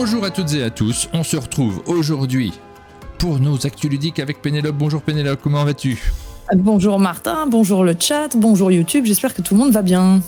Bonjour à toutes et à tous, on se retrouve aujourd'hui pour nos actus ludiques avec Pénélope. Bonjour Pénélope, comment vas-tu ? Bonjour Martin, bonjour le chat, bonjour YouTube, j'espère que tout le monde va bien.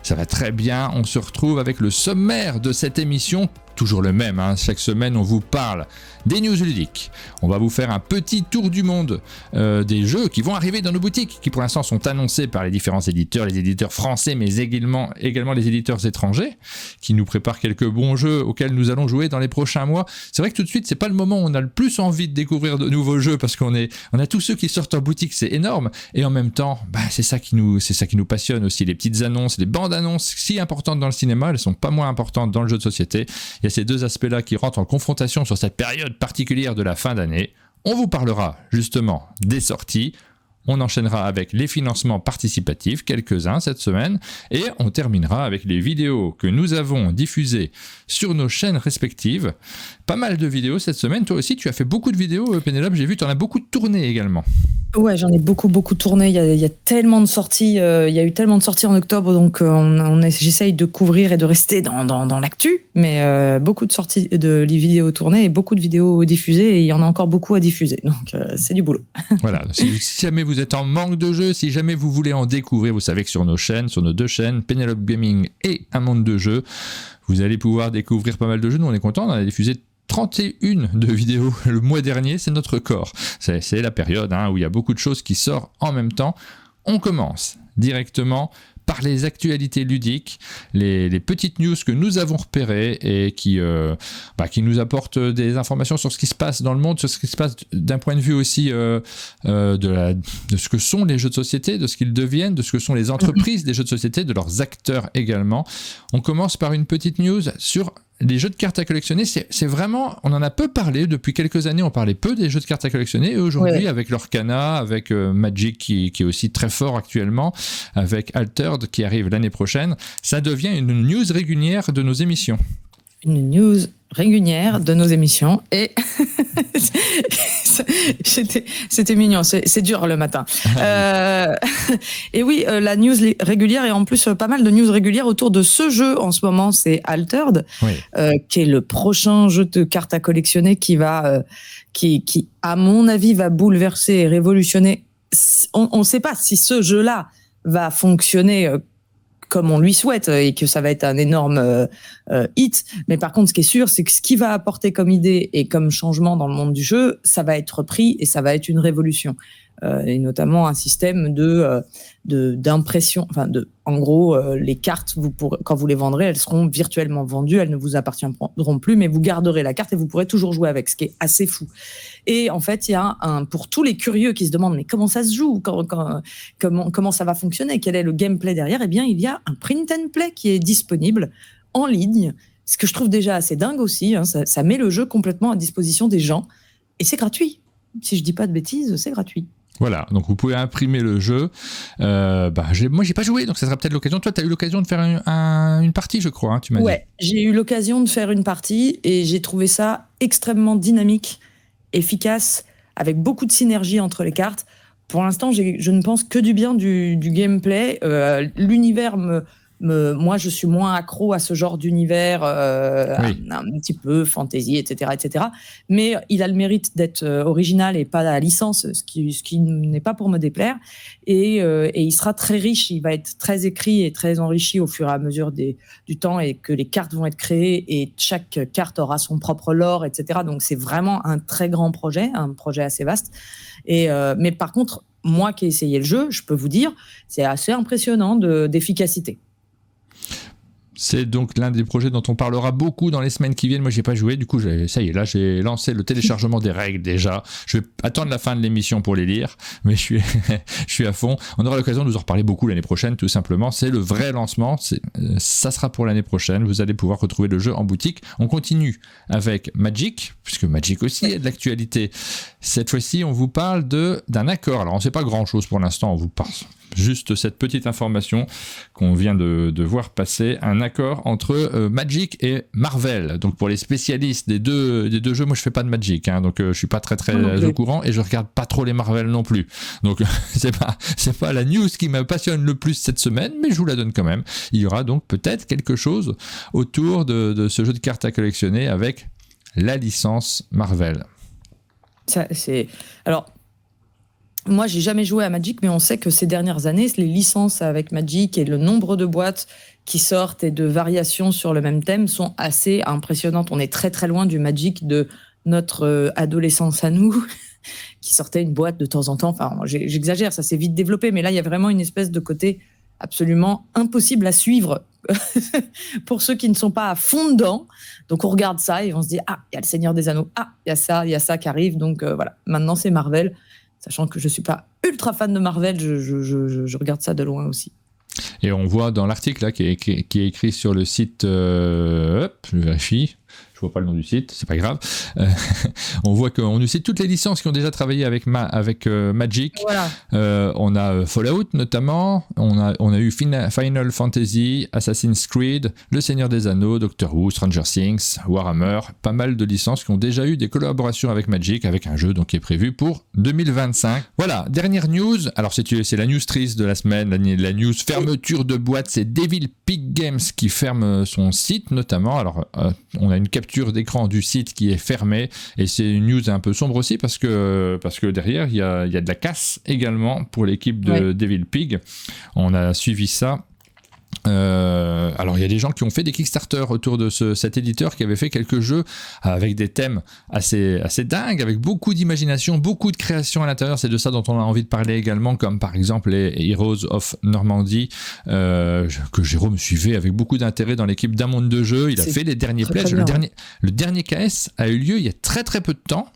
Ça va très bien, on se retrouve avec le sommaire de cette émission, toujours le même, chaque semaine on vous parle des news ludiques. On va vous faire un petit tour du monde des jeux qui vont arriver dans nos boutiques, qui pour l'instant sont annoncés par les différents éditeurs, les éditeurs français mais également les éditeurs étrangers, qui nous préparent quelques bons jeux auxquels nous allons jouer dans les prochains mois. C'est vrai que tout de suite c'est pas le moment où on a le plus envie de découvrir de nouveaux jeux, parce on a tous ceux qui sortent en boutique, c'est énorme, et en même temps c'est ça qui nous passionne aussi, les petites annonces, les bandes annonces si importantes dans le cinéma, elles sont pas moins importantes dans le jeu de société. Il y a ces deux aspects-là qui rentrent en confrontation sur cette période particulière de la fin d'année. On vous parlera justement des sorties, on enchaînera avec les financements participatifs, quelques-uns cette semaine, et on terminera avec les vidéos que nous avons diffusées sur nos chaînes respectives. Pas mal de vidéos cette semaine, toi aussi tu as fait beaucoup de vidéos Pénélope, j'ai vu tu en as beaucoup tourné également. Ouais, j'en ai beaucoup tourné, il y a tellement de sorties, il y a eu tellement de sorties en octobre, donc j'essaye de couvrir et de rester dans l'actu, mais beaucoup de sorties de vidéos tournées et beaucoup de vidéos diffusées, et il y en a encore beaucoup à diffuser, donc c'est du boulot. Voilà, si jamais vous êtes en manque de jeux, si jamais vous voulez en découvrir, vous savez que sur nos deux chaînes, Pénélope Gaming et Un Monde de Jeux, vous allez pouvoir découvrir pas mal de jeux. Nous on est contents, on a diffusé 31 de vidéos le mois dernier, c'est notre record. C'est la période où il y a beaucoup de choses qui sortent en même temps. On commence directement par les actualités ludiques, les petites news que nous avons repérées et qui nous apportent des informations sur ce qui se passe dans le monde, sur ce qui se passe d'un point de vue aussi de ce que sont les jeux de société, de ce qu'ils deviennent, de ce que sont les entreprises des jeux de société, de leurs acteurs également. On commence par une petite news sur les jeux de cartes à collectionner. C'est vraiment, on en a peu parlé depuis quelques années, on parlait peu des jeux de cartes à collectionner, et aujourd'hui avec l'Orcana, avec Magic qui est aussi très fort actuellement, avec Altered qui arrive l'année prochaine, ça devient une news régulière de nos émissions. Une news régulière de nos émissions, et c'était mignon, c'est dur le matin. Et oui, la news régulière, et en plus pas mal de news régulières autour de ce jeu en ce moment, c'est Altered, qui est le prochain jeu de cartes à collectionner qui à mon avis va bouleverser et révolutionner. On ne sait pas si ce jeu-là va fonctionner comme on lui souhaite, et que ça va être un énorme hit. Mais par contre, ce qui est sûr, c'est que ce qui va apporter comme idée et comme changement dans le monde du jeu, ça va être repris et ça va être une révolution. Et notamment un système d'impression, en gros, les cartes, quand vous les vendrez, elles seront virtuellement vendues, elles ne vous appartiendront plus, mais vous garderez la carte et vous pourrez toujours jouer avec, ce qui est assez fou. Et en fait, il y a pour tous les curieux qui se demandent mais comment ça se joue, comment ça va fonctionner, quel est le gameplay derrière, eh bien il y a un print and play qui est disponible en ligne, ce que je trouve déjà assez dingue aussi, ça met le jeu complètement à disposition des gens, et c'est gratuit. Si je dis pas de bêtises, c'est gratuit. Voilà, donc vous pouvez imprimer le jeu. Moi, j'ai pas joué, donc ça sera peut-être l'occasion. Toi, tu as eu l'occasion de faire une partie, je crois, tu m'as dit. Ouais, j'ai eu l'occasion de faire une partie et j'ai trouvé ça extrêmement dynamique, efficace, avec beaucoup de synergie entre les cartes. Pour l'instant, je ne pense que du bien du gameplay. L'univers moi, je suis moins accro à ce genre d'univers, un petit peu fantasy, etc. Mais il a le mérite d'être original et pas à licence, ce qui n'est pas pour me déplaire. Et il sera très riche, il va être très écrit et très enrichi au fur et à mesure du temps, et que les cartes vont être créées et chaque carte aura son propre lore, etc. Donc c'est vraiment un très grand projet, un projet assez vaste. Mais par contre, moi qui ai essayé le jeu, je peux vous dire, c'est assez impressionnant d'efficacité. C'est donc l'un des projets dont on parlera beaucoup dans les semaines qui viennent. Moi, j'ai pas joué, du coup, ça y est, là, j'ai lancé le téléchargement des règles déjà. Je vais attendre la fin de l'émission pour les lire, mais je suis à fond. On aura l'occasion de vous en reparler beaucoup l'année prochaine, tout simplement. C'est le vrai lancement. Ça sera pour l'année prochaine. Vous allez pouvoir retrouver le jeu en boutique. On continue avec Magic, puisque Magic aussi est de l'actualité. Cette fois-ci, on vous parle d'un accord. Alors, on ne sait pas grand-chose pour l'instant. On vous parle juste cette petite information qu'on vient de voir passer, un accord entre Magic et Marvel. Donc pour les spécialistes des deux jeux, moi je fais pas de Magic, hein, donc je suis pas très au courant et je regarde pas trop les Marvel non plus. Donc c'est pas la news qui me passionne le plus cette semaine, mais je vous la donne quand même. Il y aura donc peut-être quelque chose autour de ce jeu de cartes à collectionner avec la licence Marvel. Alors, moi, j'ai jamais joué à Magic, mais on sait que ces dernières années, les licences avec Magic et le nombre de boîtes qui sortent et de variations sur le même thème sont assez impressionnantes. On est très très loin du Magic de notre adolescence à nous, qui sortait une boîte de temps en temps. Enfin, j'exagère, ça s'est vite développé, mais là, il y a vraiment une espèce de côté absolument impossible à suivre pour ceux qui ne sont pas à fond dedans. Donc on regarde ça et on se dit, ah, il y a le Seigneur des Anneaux, ah, il y a ça qui arrive. Donc voilà, maintenant c'est Marvel. Sachant que je ne suis pas ultra fan de Marvel, je regarde ça de loin aussi. Et on voit dans l'article là, qui est écrit sur le site, je vérifie, je vois pas le nom du site, c'est pas grave. On voit qu'on nous cite toutes les licences qui ont déjà travaillé avec Magic. Voilà. On a Fallout notamment, on a eu Final Fantasy, Assassin's Creed, Le Seigneur des Anneaux, Doctor Who, Stranger Things, Warhammer, pas mal de licences qui ont déjà eu des collaborations avec Magic, avec un jeu donc qui est prévu pour 2025. Voilà, dernière news, alors c'est la news triste de la semaine, la news fermeture de boîte, c'est Devil Pig Games qui ferme son site notamment. Alors on a une capture d'écran du site qui est fermé et c'est une news un peu sombre aussi parce que derrière il y a de la casse également pour l'équipe de Devil Pig. On a suivi ça. Alors il y a des gens qui ont fait des Kickstarter autour de cet éditeur qui avait fait quelques jeux avec des thèmes assez dingues, avec beaucoup d'imagination, beaucoup de création à l'intérieur. C'est de ça dont on a envie de parler également, comme par exemple les Heroes of Normandy que Jérôme suivait avec beaucoup d'intérêt dans l'équipe d'un monde de jeu. Il a fait les derniers pledges. Le dernier KS a eu lieu il y a très très peu de temps.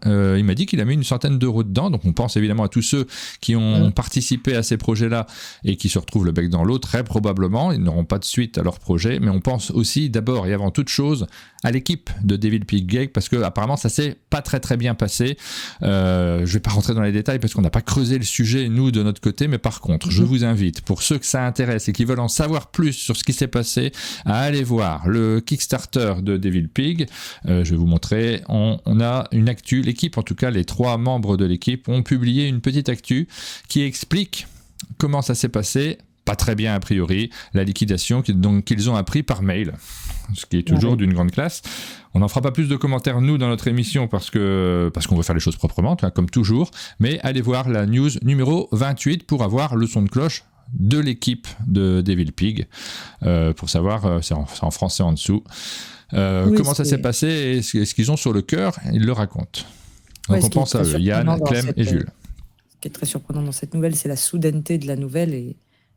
Il m'a dit qu'il a mis une centaine d'euros dedans, donc on pense évidemment à tous ceux qui ont participé à ces projets-là et qui se retrouvent le bec dans l'eau, très probablement, ils n'auront pas de suite à leur projet, mais on pense aussi d'abord et avant toute chose à l'équipe de Devil Pig Games, parce que apparemment ça s'est pas très très bien passé. Je vais pas rentrer dans les détails parce qu'on n'a pas creusé le sujet nous de notre côté, mais par contre je vous invite, pour ceux que ça intéresse et qui veulent en savoir plus sur ce qui s'est passé, à aller voir le Kickstarter de Devil Pig. Je vais vous montrer, on a une actu, l'équipe en tout cas, les 3 membres de l'équipe ont publié une petite actu qui explique comment ça s'est passé. Pas très bien a priori, la liquidation qu'ils ont appris par mail, ce qui est toujours d'une grande classe. On n'en fera pas plus de commentaires nous dans notre émission parce qu'on veut faire les choses proprement, comme toujours, mais allez voir la news numéro 28 pour avoir le son de cloche de l'équipe de Devil Pig, pour savoir, c'est en français en dessous, comment ça s'est passé et ce qu'ils ont sur le cœur, ils le racontent. Donc on pense à eux, Yann, Clem et Jules. Ce qui est très surprenant dans cette nouvelle, c'est la soudaineté de la nouvelle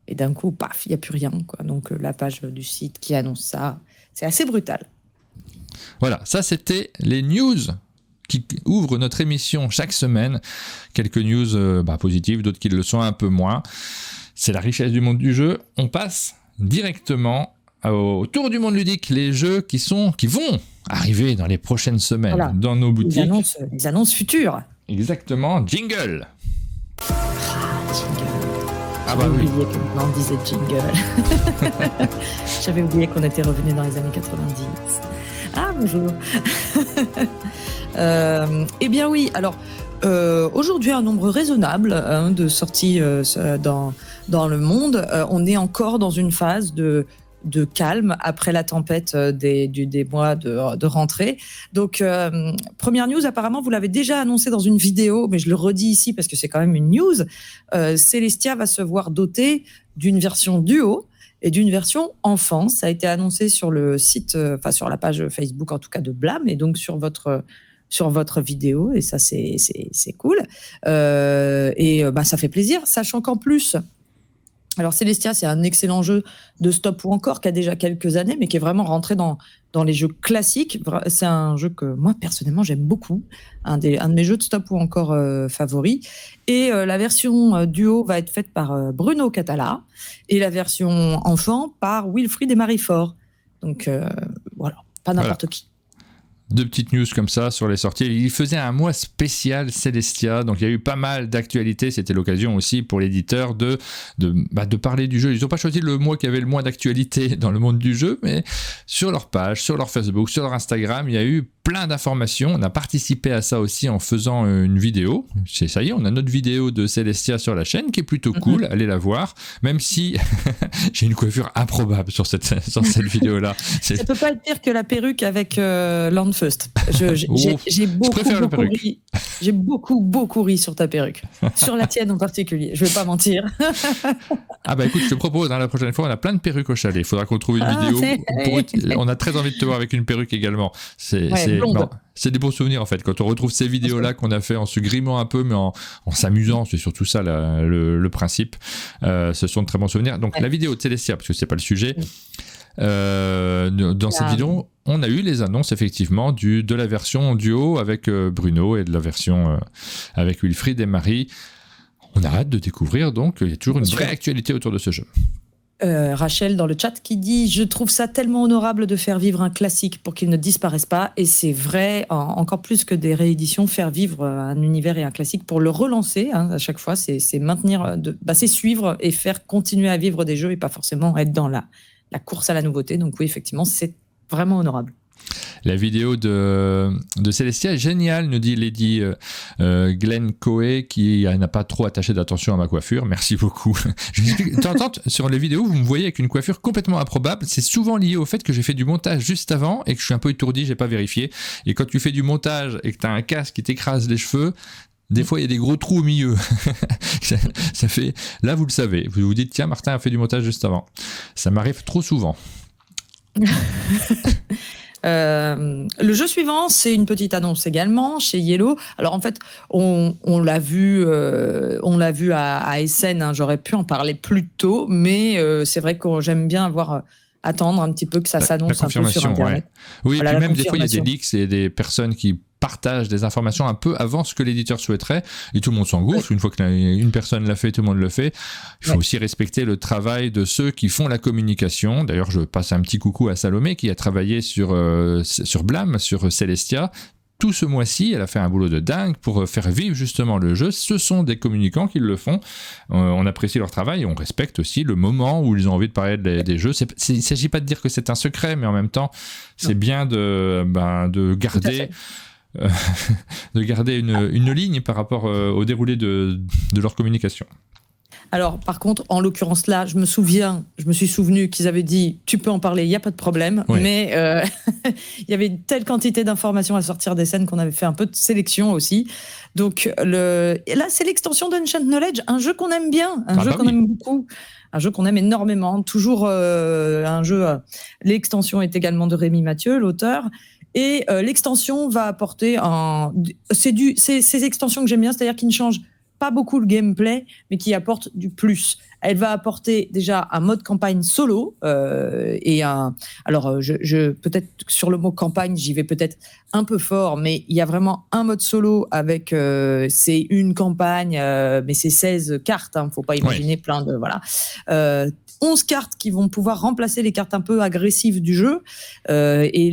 et d'un coup, paf, il n'y a plus rien, quoi. Donc la page du site qui annonce ça, c'est assez brutal. Voilà, ça c'était les news qui ouvrent notre émission chaque semaine. Quelques news positives, d'autres qui le sont un peu moins. C'est la richesse du monde du jeu. On passe directement au tour du monde ludique, les jeux qui vont arriver dans les prochaines semaines dans nos boutiques. Les annonces futures. Exactement, jingle. Jingle. J'avais oublié qu'on disait jingle. J'avais oublié qu'on était revenu dans les années 90. Ah, bonjour. Eh bien oui, alors aujourd'hui un nombre raisonnable de sorties dans le monde. On est encore dans une phase de calme après la tempête des mois de rentrée. Donc, première news, apparemment, vous l'avez déjà annoncé dans une vidéo, mais je le redis ici parce que c'est quand même une news. Celestia va se voir dotée d'une version duo et d'une version enfant. Ça a été annoncé sur le site, sur la page Facebook, en tout cas de Blam, et donc sur votre vidéo, et ça, c'est cool. Ça fait plaisir, sachant qu'en plus... Alors, Celestia, c'est un excellent jeu de stop ou encore qui a déjà quelques années, mais qui est vraiment rentré dans les jeux classiques. C'est un jeu que moi, personnellement, j'aime beaucoup. Un de mes jeux de stop ou encore favoris. Et la version duo va être faite par Bruno Catala et la version enfant par Wilfried et Marie Faure. Donc, voilà, pas n'importe qui. deux petites news comme ça sur les sorties. Il faisait un mois spécial Celestia, donc il y a eu pas mal d'actualités. C'était l'occasion aussi pour l'éditeur de parler du jeu. Ils n'ont pas choisi le mois qui avait le moins d'actualité dans le monde du jeu, mais sur leur page, sur leur Facebook, sur leur Instagram, il y a eu plein d'informations. On a participé à ça aussi en faisant une vidéo. Ça y est, on a notre vidéo de Celestia sur la chaîne qui est plutôt cool. Allez la voir. Même si j'ai une coiffure improbable sur cette vidéo-là. Ça peut pas être pire que la perruque avec Landfust. J'ai beaucoup ri sur ta perruque. Sur la tienne en particulier. Je vais pas mentir. Ah bah écoute, je te propose, la prochaine fois, on a plein de perruques au chalet. Il faudra qu'on trouve une vidéo. On a très envie de te voir avec une perruque également. C'est des beaux souvenirs en fait. Quand on retrouve ces vidéos-là qu'on a fait en se grimant un peu, mais en s'amusant, c'est surtout ça le principe. Ce sont de très bons souvenirs. Donc la vidéo de Celestia, parce que c'est pas le sujet. Dans cette vidéo, on a eu les annonces effectivement de la version duo avec Bruno et de la version avec Wilfried et Marie. On a hâte de découvrir, donc il y a toujours une vraie actualité autour de ce jeu. Rachel dans le chat qui dit « Je trouve ça tellement honorable de faire vivre un classique pour qu'il ne disparaisse pas. » Et c'est vrai, encore plus que des rééditions, faire vivre un univers et un classique pour le relancer, à chaque fois, c'est maintenir, c'est suivre et faire continuer à vivre des jeux et pas forcément être dans la course à la nouveauté. Donc oui, effectivement, c'est vraiment honorable. La vidéo de Celestia est géniale, nous dit Lady Glenn Coe, qui n'a pas trop attaché d'attention à ma coiffure. Merci beaucoup. T'entends, sur les vidéos, vous me voyez avec une coiffure complètement improbable. C'est souvent lié au fait que j'ai fait du montage juste avant et que je suis un peu étourdi, j'ai pas vérifié. Et quand tu fais du montage et que tu as un casque qui t'écrase les cheveux, des fois, il y a des gros trous au milieu. ça fait... Là, vous le savez. Vous vous dites, tiens, Martin a fait du montage juste avant. Ça m'arrive trop souvent. Le jeu suivant, c'est une petite annonce également chez Yellow. Alors en fait, on l'a vu à Essen. J'aurais pu en parler plus tôt, mais c'est vrai que j'aime bien attendre un petit peu que ça s'annonce un peu sur Internet. Ouais. Oui, voilà, et puis même des fois, il y a des leaks et des personnes qui partagent des informations un peu avant ce que l'éditeur souhaiterait, et tout le monde s'engouffre. Une fois qu'une personne l'a fait, tout le monde le fait. Il faut aussi respecter le travail de ceux qui font la communication. D'ailleurs, je passe un petit coucou à Salomé qui a travaillé sur Blam, sur Celestia. Tout ce mois-ci, elle a fait un boulot de dingue pour faire vivre justement le jeu. Ce sont des communicants qui le font. On apprécie leur travail et on respecte aussi le moment où ils ont envie de parler des jeux. Il ne s'agit pas de dire que c'est un secret, mais en même temps, c'est bien de garder... de garder une ligne par rapport au déroulé de leur communication. Alors, par contre, en l'occurrence là, je me suis souvenu qu'ils avaient dit « tu peux en parler, il n'y a pas de problème oui. », mais il y avait une telle quantité d'informations à sortir des scènes qu'on avait fait un peu de sélection aussi. Donc là, c'est l'extension d'Ancient Knowledge, un jeu qu'on aime bien, un jeu qu'on aime beaucoup. Un jeu qu'on aime énormément, toujours un jeu... l'extension est également de Rémi Mathieu, l'auteur. Et l'extension va apporter ces extensions que j'aime bien, c'est-à-dire qui ne changent pas beaucoup le gameplay, mais qui apportent du plus. Elle va apporter déjà un mode campagne solo alors peut-être sur le mot campagne, j'y vais peut-être un peu fort, mais il y a vraiment un mode solo avec c'est une campagne, mais c'est 16 cartes. Faut pas imaginer plein de 11 cartes qui vont pouvoir remplacer les cartes un peu agressives du jeu et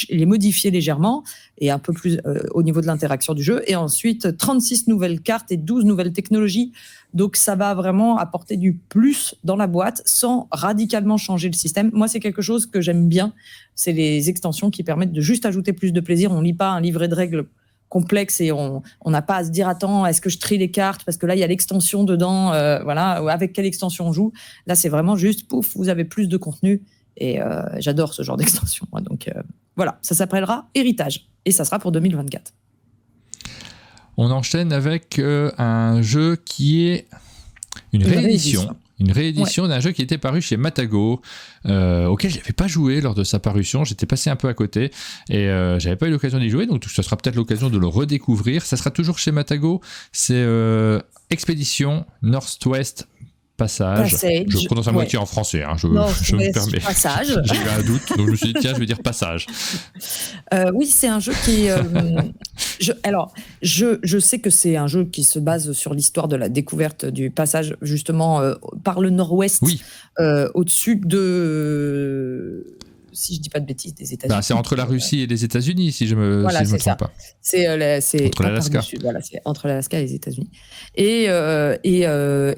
les modifier légèrement et un peu plus au niveau de l'interaction du jeu. Et ensuite, 36 nouvelles cartes et 12 nouvelles technologies. Donc, ça va vraiment apporter du plus dans la boîte sans radicalement changer le système. Moi, c'est quelque chose que j'aime bien. C'est les extensions qui permettent de juste ajouter plus de plaisir. On ne lit pas un livret de règles complexe et on n'a pas à se dire attends, est-ce que je trie les cartes parce que là il y a l'extension dedans, avec quelle extension on joue. Là c'est vraiment juste pouf, vous avez plus de contenu et j'adore ce genre d'extension. Donc voilà, ça s'appellera Héritage et ça sera pour 2024. On enchaîne avec un jeu qui est une réédition. Une réédition d'un jeu qui était paru chez Matago, auquel je n'avais pas joué lors de sa parution. J'étais passé un peu à côté et j'avais pas eu l'occasion d'y jouer, donc ça sera peut-être l'occasion de le redécouvrir. Ça sera toujours chez Matago. C'est Expédition Northwest Passage. Je prononce à moitié en français, je me permets. Passage. J'avais un doute, donc je me suis dit tiens, je vais dire Passage. Oui, c'est un jeu qui... je sais que c'est un jeu qui se base sur l'histoire de la découverte du passage, justement, par le nord-ouest, au-dessus de... si je dis pas de bêtises, des États-Unis. C'est entre la Russie et les États-Unis, si je me trompe pas. C'est entre l'Alaska. Voilà, c'est entre l'Alaska et les États-Unis. Et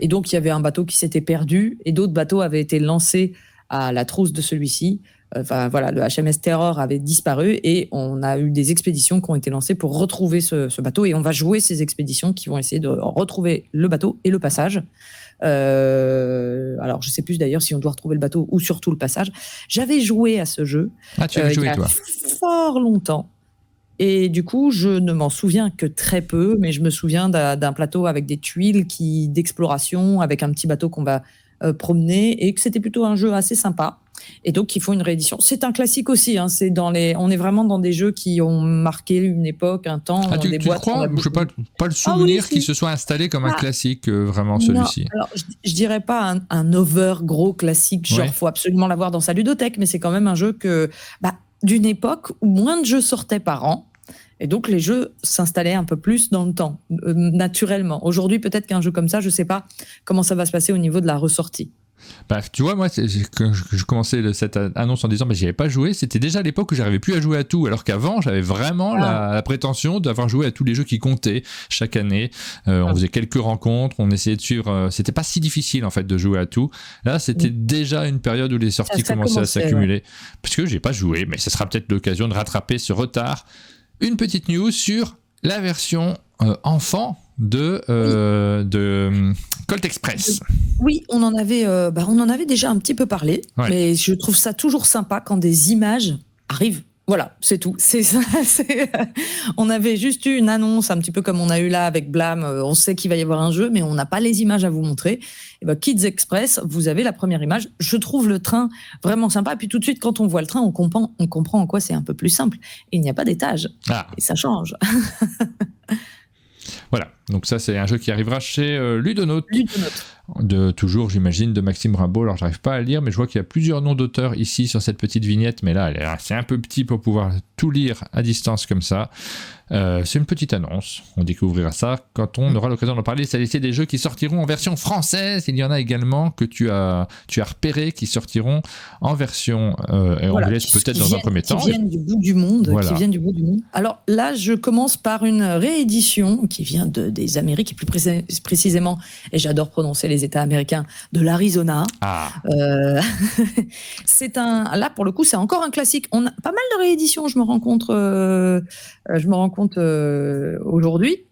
donc il y avait un bateau qui s'était perdu et d'autres bateaux avaient été lancés à la trousse de celui-ci. Enfin voilà, le HMS Terror avait disparu et on a eu des expéditions qui ont été lancées pour retrouver ce bateau, et on va jouer ces expéditions qui vont essayer de retrouver le bateau et le passage. Alors je sais plus d'ailleurs si on doit retrouver le bateau ou surtout le passage. J'avais joué à ce jeu tu avais joué, il y a toi fort longtemps, et du coup je ne m'en souviens que très peu, mais je me souviens d'un plateau avec des tuiles d'exploration avec un petit bateau qu'on va promener, et que c'était plutôt un jeu assez sympa. Et donc, ils font une réédition. C'est un classique aussi. Hein. On est vraiment dans des jeux qui ont marqué une époque, un temps. Tu crois ? Je n'ai pas le souvenir qu'il se soit installé comme un classique, vraiment, celui-ci. Non, alors, je dirais pas un over gros classique, genre faut absolument l'avoir dans sa ludothèque, mais c'est quand même un jeu d'une époque où moins de jeux sortaient par an. Et donc, les jeux s'installaient un peu plus dans le temps, naturellement. Aujourd'hui, peut-être qu'un jeu comme ça, je ne sais pas comment ça va se passer au niveau de la ressortie. Tu vois, moi, quand je commençais cette annonce en disant j'y avais pas joué, c'était déjà à l'époque où j'arrivais plus à jouer à tout, alors qu'avant j'avais vraiment la prétention d'avoir joué à tous les jeux qui comptaient chaque année. On faisait quelques rencontres, on essayait de suivre. C'était pas si difficile en fait de jouer à tout. Là, c'était déjà une période où les sorties commençaient à s'accumuler. Parce que j'ai pas joué, mais ce sera peut-être l'occasion de rattraper ce retard. Une petite news sur la version enfant de Colt Express. Oui, on en avait déjà un petit peu parlé, mais je trouve ça toujours sympa quand des images arrivent. Voilà, c'est tout. C'est ça. On avait juste eu une annonce, un petit peu comme on a eu là avec Blam. On sait qu'il va y avoir un jeu, mais on n'a pas les images à vous montrer. Et Kids Express, vous avez la première image. Je trouve le train vraiment sympa. Et puis tout de suite, quand on voit le train, on comprend en quoi c'est un peu plus simple. Et il n'y a pas d'étage. Et ça change. Voilà, donc ça c'est un jeu qui arrivera chez Ludonote. Toujours, j'imagine, de Maxime Rimbaud. Alors j'arrive pas à lire, mais je vois qu'il y a plusieurs noms d'auteurs ici sur cette petite vignette, mais là c'est un peu petit pour pouvoir tout lire à distance comme ça. C'est une petite annonce, on découvrira ça quand on aura l'occasion d'en parler. C'est la liste des jeux qui sortiront en version française. Il y en a également que tu as repéré qui sortiront en version anglaise, peut-être dans un premier temps. Qui viennent du bout du monde. Alors là, je commence par une réédition qui vient des Amériques, et plus précisément, et j'adore prononcer les États américains, de l'Arizona. Là, pour le coup, c'est encore un classique. On a pas mal de rééditions, je me rends compte aujourd'hui.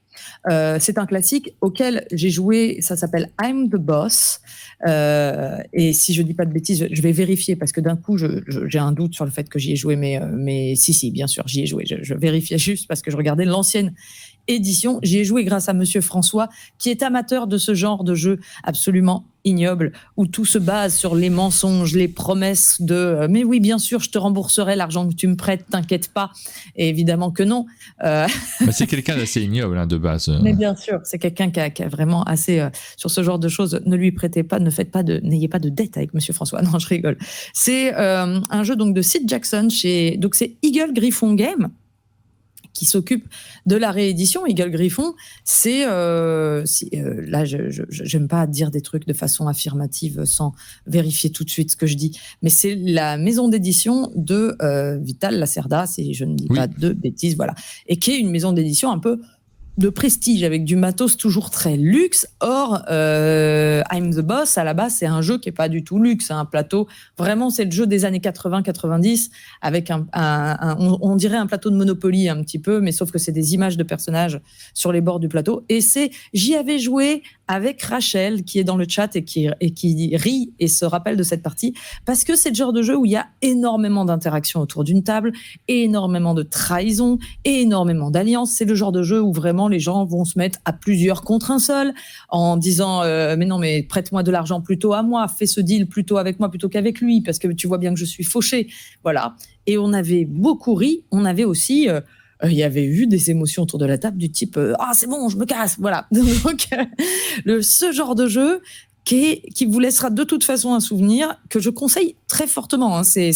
C'est un classique auquel j'ai joué, ça s'appelle I'm the Boss. Et si je dis pas de bêtises, je vais vérifier parce que d'un coup j'ai un doute sur le fait que j'y ai joué, mais si, bien sûr, j'y ai joué. Je vérifiais juste parce que je regardais l'ancienne édition. J'y ai joué grâce à Monsieur François, qui est amateur de ce genre de jeu absolument ignoble, où tout se base sur les mensonges, les promesses de mais oui, bien sûr, je te rembourserai l'argent que tu me prêtes, t'inquiète pas. Et évidemment que non. C'est quelqu'un d'assez ignoble de base. Mais bien sûr, c'est quelqu'un qui a vraiment assez sur ce genre de choses. Ne lui prêtez pas, n'ayez pas de dette avec Monsieur François. Non, je rigole. C'est un jeu donc de Sid Jackson donc c'est Eagle Griffon Game qui s'occupe de la réédition. Eagle Griffon, là, j'aime pas dire des trucs de façon affirmative sans vérifier tout de suite ce que je dis, mais c'est la maison d'édition de Vital Lacerda, si je ne dis pas de bêtises, voilà, et qui est une maison d'édition un peu de prestige, avec du matos toujours très luxe. Or, I'm the Boss, à la base, c'est un jeu qui est pas du tout luxe, un plateau. Vraiment, c'est le jeu des années 80-90, avec on dirait un plateau de Monopoly un petit peu, mais sauf que c'est des images de personnages sur les bords du plateau. Et j'y avais joué avec Rachel, qui est dans le chat et qui rit et se rappelle de cette partie, parce que c'est le genre de jeu où il y a énormément d'interactions autour d'une table, énormément de trahison, énormément d'alliances. C'est le genre de jeu où vraiment les gens vont se mettre à plusieurs contre un seul, en disant mais non, mais prête-moi de l'argent plutôt à moi, fais ce deal plutôt avec moi plutôt qu'avec lui, parce que tu vois bien que je suis fauché. Voilà. Et on avait beaucoup ri. On avait aussi il y avait eu des émotions autour de la table du type c'est bon, je me casse, voilà. Donc ce genre de jeu qui vous laissera de toute façon un souvenir que je conseille très fortement. Hein. C'est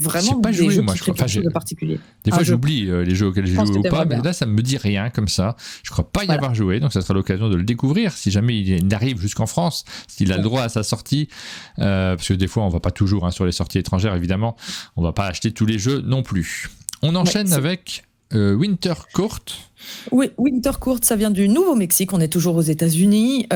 vraiment pas des joué, jeux moi, qui créent quelque chose de particulier. Des fois, j'oublie les jeux auxquels j'ai joué ou pas, mais bien. là, ça me dit rien comme ça. Je crois pas y avoir joué, donc ça sera l'occasion de le découvrir si jamais il arrive jusqu'en France, s'il a le droit à sa sortie, parce que des fois, on va pas toujours sur les sorties étrangères, évidemment, on va pas acheter tous les jeux non plus. On enchaîne avec Winter Court. Oui, Winter Court, ça vient du Nouveau-Mexique, on est toujours aux États-Unis.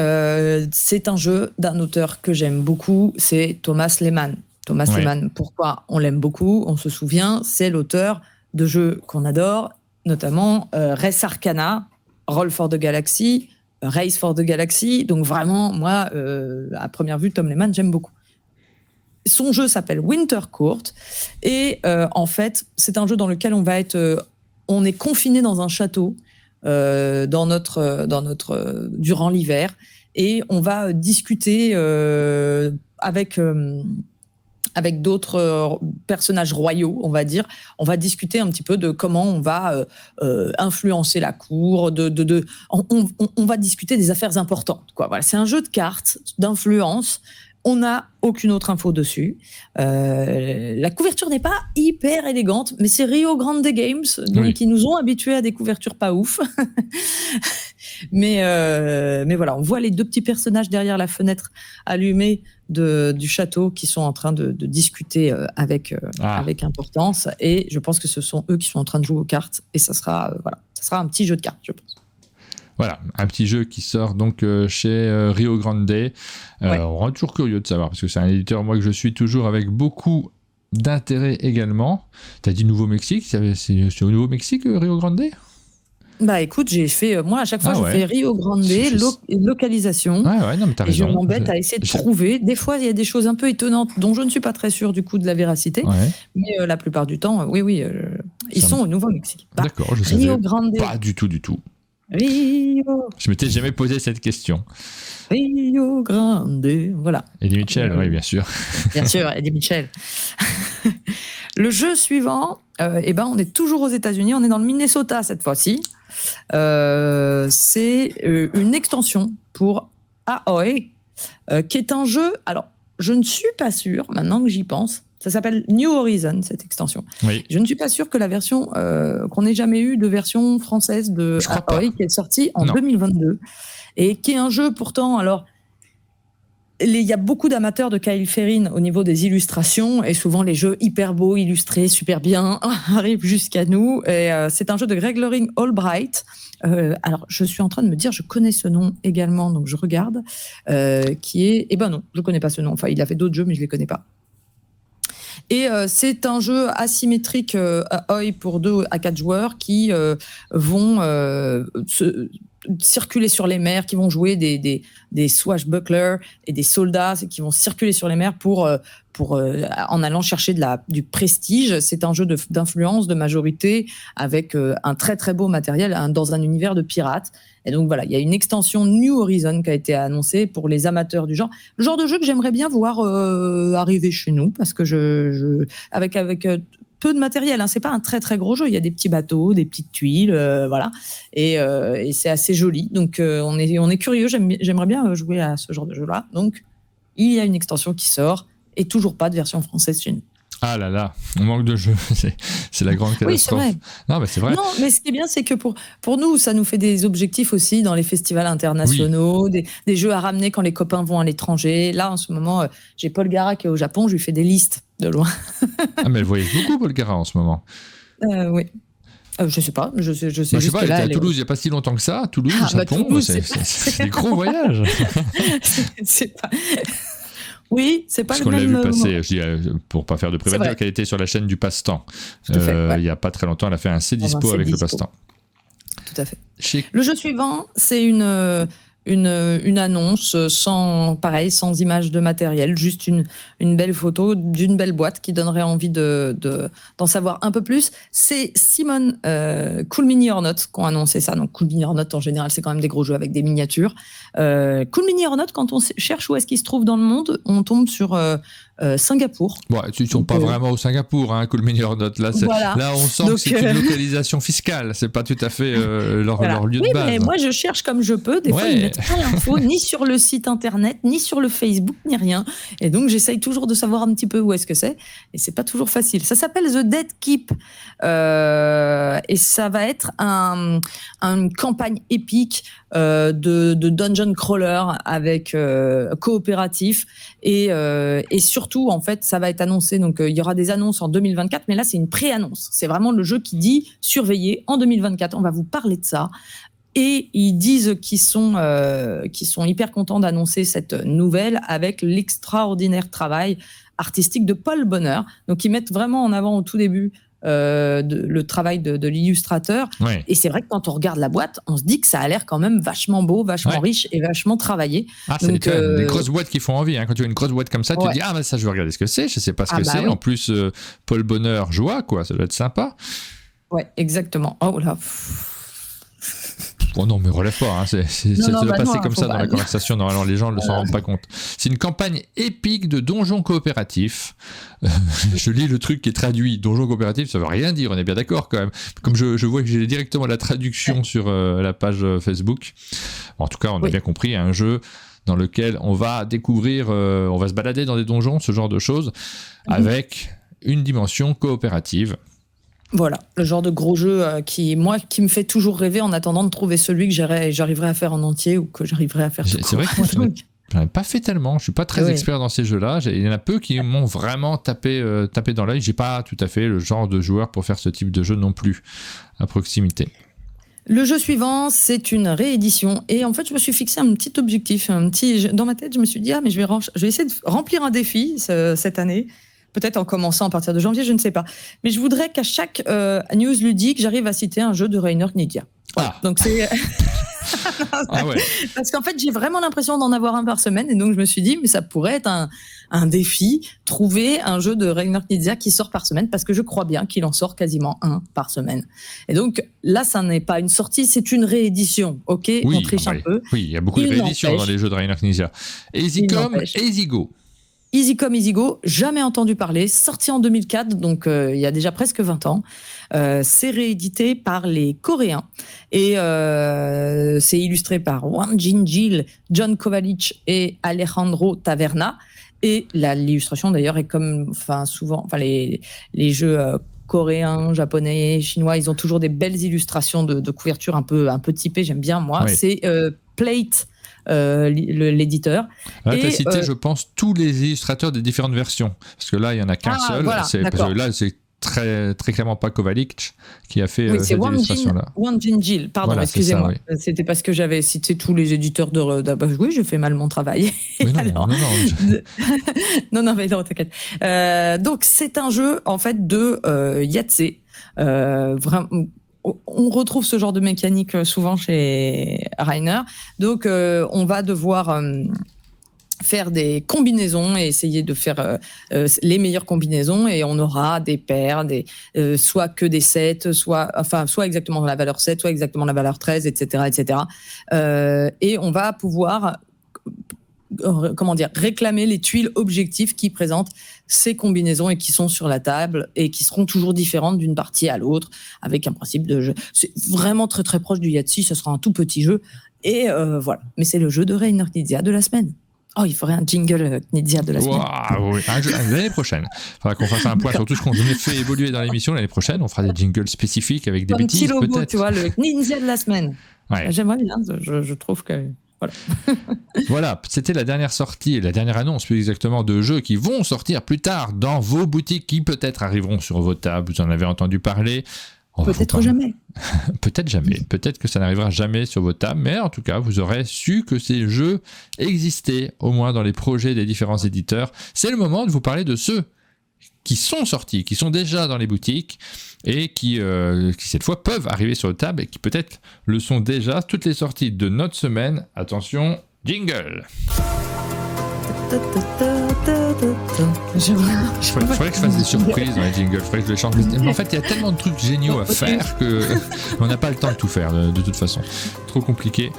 C'est un jeu d'un auteur que j'aime beaucoup, c'est Thomas Lehmann. Lehmann, pourquoi on l'aime beaucoup? On se souvient, c'est l'auteur de jeux qu'on adore, notamment Res Arcana, Roll for the Galaxy, Race for the Galaxy. Donc vraiment, moi, à première vue, Tom Lehmann, j'aime beaucoup. Son jeu s'appelle Winter Court et en fait, c'est un jeu dans lequel on est confiné dans un château durant l'hiver et on va discuter avec d'autres personnages royaux, on va dire. On va discuter un petit peu de comment on va influencer la cour. On va discuter des affaires importantes, quoi. Voilà, c'est un jeu de cartes, d'influence. On n'a aucune autre info dessus. La couverture n'est pas hyper élégante, mais c'est Rio Grande Games, donc ils nous ont habitués à des couvertures pas ouf. mais voilà, on voit les deux petits personnages derrière la fenêtre allumée du château qui sont en train de discuter avec importance. Et je pense que ce sont eux qui sont en train de jouer aux cartes. Et ça sera un petit jeu de cartes, je pense. Voilà, un petit jeu qui sort donc chez Rio Grande. On rend toujours curieux de savoir, parce que c'est un éditeur, moi, que je suis toujours avec beaucoup d'intérêt également. Tu as dit Nouveau-Mexique, c'est au Nouveau-Mexique, Rio Grande? Bah écoute, j'ai fait, moi à chaque fois, je fais Rio Grande, localisation. Non, mais t'as raison. Et je m'embête à essayer de trouver. Des fois, il y a des choses un peu étonnantes dont je ne suis pas très sûre du coup de la véracité. Mais la plupart du temps, ils sont au Nouveau-Mexique. D'accord, je savais pas du tout. Rio. Je m'étais jamais posé cette question. Rio Grande, voilà. Eddie Mitchell, oui, bien sûr. Bien sûr, Eddie Mitchell. Le jeu suivant, on est toujours aux États-Unis, on est dans le Minnesota cette fois-ci. C'est une extension pour Aoi, qui est un jeu. Alors, je ne suis pas sûre, maintenant que j'y pense. Ça s'appelle New Horizon, cette extension. Oui. Je ne suis pas sûre que la version, qu'on n'ait jamais eu de version française de Aoi, qui est sortie en 2022, et qui est un jeu pourtant, alors, il y a beaucoup d'amateurs de Kyle Ferrin au niveau des illustrations, et souvent les jeux hyper beaux, illustrés, super bien, arrivent jusqu'à nous. Et c'est un jeu de Greg Loring Albright. Alors, je suis en train de me dire, je connais ce nom également, donc je regarde, qui est... Eh ben non, je ne connais pas ce nom. Enfin, il a fait d'autres jeux, mais je ne les connais pas. Et c'est un jeu asymétrique Aoi pour 2 à 4 joueurs qui vont circuler sur les mers, qui vont jouer des swashbucklers et des soldats qui vont circuler sur les mers pour en allant chercher du prestige. C'est un jeu d'influence, de majorité, avec un très très beau matériel dans un univers de pirates. Et donc voilà, il y a une extension New Horizon qui a été annoncée pour les amateurs du genre. Le genre de jeu que j'aimerais bien voir arriver chez nous, parce que avec peu de matériel, hein. C'est pas un très très gros jeu. Il y a des petits bateaux, des petites tuiles, voilà, et c'est assez joli. Donc on est curieux. J'aimerais bien jouer à ce genre de jeu-là. Donc il y a une extension qui sort et toujours pas de version française chez nous. Ah là là, on manque de jeux, c'est la grande catastrophe. Oui, c'est vrai. Non, mais c'est vrai. Non, mais ce qui est bien, c'est que pour nous, ça nous fait des objectifs aussi dans les festivals internationaux, des jeux à ramener quand les copains vont à l'étranger. Là, en ce moment, j'ai Paul Gara qui est au Japon, je lui fais des listes de loin. Ah, mais elle voyage beaucoup, Paul Gara, en ce moment. Oui. Je sais pas, je sais je sais juste pas, que là, elle était à Toulouse il n'y a pas si longtemps que ça. Toulouse, Japon, Toulouse, c'est des gros voyages. C'est pas... Oui, c'est pas parce le même... Parce qu'on l'a vu passer, je dis, pour pas faire de prévention, qu'elle était sur la chaîne du Passe-Temps. Il n'y a pas très longtemps, elle a fait un C dispo avec le Passe-Temps. Tout à fait. Le jeu suivant, c'est une annonce sans image de matériel, juste une belle photo d'une belle boîte qui donnerait envie d'en savoir un peu plus. C'est Simon Cool Mini or Not qui ont annoncé ça. Donc Cool Mini or Not, en général, c'est quand même des gros jeux avec des miniatures. Cool Mini or Not, quand on cherche où est-ce qu'il se trouve dans le monde, on tombe sur Singapour. Bon, ils ne sont pas vraiment au Singapour, hein, Cool Mini or Not. Là, là, on sent que c'est une localisation fiscale. C'est pas tout à fait leur lieu de base. Oui, mais moi, je cherche comme je peux. Des fois, ils trouve pas l'info, ni sur le site internet, ni sur le Facebook, ni rien. Et donc, j'essaye toujours de savoir un petit peu où est-ce que c'est. Et c'est pas toujours facile. Ça s'appelle The Dead Keep. Et ça va être une campagne épique de dungeon crawler avec coopératif. Et surtout, en fait, ça va être annoncé. Donc, il y aura des annonces en 2024. Mais là, c'est une pré-annonce. C'est vraiment le jeu qui dit surveillez en 2024. On va vous parler de ça. Et ils disent qu'ils sont hyper contents d'annoncer cette nouvelle avec l'extraordinaire travail artistique de Paul Bonheur. Donc, ils mettent vraiment en avant au tout début le travail de l'illustrateur. Ouais. Et c'est vrai que quand on regarde la boîte, on se dit que ça a l'air quand même vachement beau, vachement riche et vachement travaillé. Ah, c'est des grosses boîtes qui font envie. Hein. Quand tu as une grosse boîte comme ça, tu te dis ah, bah, ça, je vais regarder ce que c'est. Je sais pas ce que c'est. Oui. En plus, Paul Bonheur joie, quoi. Ça doit être sympa. Ouais, exactement. Oh là. Bon, non, mais relève pas, hein. Ça doit passer comme ça dans la conversation. Normalement, les gens ne s'en rendent pas compte. C'est une campagne épique de donjons coopératifs. Je lis le truc qui est traduit. Donjons coopératifs, ça veut rien dire, on est bien d'accord quand même. Comme je vois que j'ai directement la traduction sur la page Facebook. En tout cas, on a bien compris, un jeu dans lequel on va découvrir, on va se balader dans des donjons, ce genre de choses, avec une dimension coopérative. Voilà, le genre de gros jeu qui me fait toujours rêver en attendant de trouver celui que j'arriverai à faire en entier ou que j'arriverai à faire tout court. C'est vrai que moi, j'en ai pas fait tellement. Je suis pas très expert dans ces jeux-là. Il y en a peu qui m'ont vraiment tapé dans l'œil. J'ai pas tout à fait le genre de joueur pour faire ce type de jeu non plus à proximité. Le jeu suivant, c'est une réédition. Et en fait, je me suis fixé un petit objectif. Dans ma tête, je me suis dit, mais je vais essayer de remplir un défi cette année. Peut-être en commençant à partir de janvier, je ne sais pas. Mais je voudrais qu'à chaque news ludique, j'arrive à citer un jeu de Rainer Knizia. Voilà. Donc c'est... Parce qu'en fait, j'ai vraiment l'impression d'en avoir un par semaine. Et donc, je me suis dit, mais ça pourrait être un défi, trouver un jeu de Rainer Knizia qui sort par semaine, parce que je crois bien qu'il en sort quasiment un par semaine. Et donc, là, ça n'est pas une sortie, c'est une réédition. OK, on triche un peu. Oui, il y a beaucoup de rééditions dans les jeux de Rainer Knizia. Easy Come, Easy Go. Easy Come, Easy Go, jamais entendu parler, sorti en 2004, donc il y a déjà presque 20 ans. C'est réédité par les Coréens et c'est illustré par Wang Jin-jil, John Kovalic et Alejandro Taverna. Et l'illustration d'ailleurs est souvent, les jeux coréens, japonais, chinois, ils ont toujours des belles illustrations de couverture un peu typées, j'aime bien moi. Oui. C'est Plate. L'éditeur. Là, tu as cité, je pense, tous les illustrateurs des différentes versions. Parce que là, il n'y en a qu'un seul. Voilà, parce que là, c'est très, très clairement pas Kovalic qui a fait cette illustration-là. Wang Jin-jil, pardon, voilà, excusez-moi. Ça, C'était parce que j'avais cité tous les éditeurs oui, j'ai fait mal mon travail. Oui, non, mais non, t'inquiète. Donc, c'est un jeu, en fait, de Yahtzee. Vraiment... On retrouve ce genre de mécanique souvent chez Rainer. Donc, on va devoir faire des combinaisons et essayer de faire les meilleures combinaisons. Et on aura des paires, soit que des 7, soit exactement la valeur 7, soit exactement la valeur 13, etc., etc. Et on va pouvoir... réclamer les tuiles objectives qui présentent ces combinaisons et qui sont sur la table et qui seront toujours différentes d'une partie à l'autre avec un principe de jeu. C'est vraiment très très proche du Yahtzee, ce sera un tout petit jeu et voilà. Mais c'est le jeu de Rainer Knizia de la semaine. Oh, il faudrait un jingle Knizia de la semaine. Wow, oui. L'année prochaine. Il faudra qu'on fasse un point sur tout ce qu'on a fait évoluer dans l'émission. L'année prochaine, on fera des jingles spécifiques avec des bêtises, logo, peut-être. Tu vois, le Knizia de la semaine. Ouais. J'aimerais bien, je trouve que... Voilà, c'était la dernière sortie, la dernière annonce plus exactement de jeux qui vont sortir plus tard dans vos boutiques, qui peut-être arriveront sur vos tables, vous en avez entendu parler. Peut-être jamais. Peut-être jamais, peut-être que ça n'arrivera jamais sur vos tables, mais en tout cas vous aurez su que ces jeux existaient, au moins dans les projets des différents éditeurs. C'est le moment de vous parler de ceux qui sont sortis, qui sont déjà dans les boutiques et qui cette fois peuvent arriver sur la table et qui peut-être le sont déjà. Toutes les sorties de notre semaine. Attention, jingle. Il faudrait que je fasse des surprises dans les jingles, il faudrait que je les chante. Mais en fait, il y a tellement de trucs géniaux à faire qu'on n'a pas le temps de tout faire de toute façon. Trop compliqué.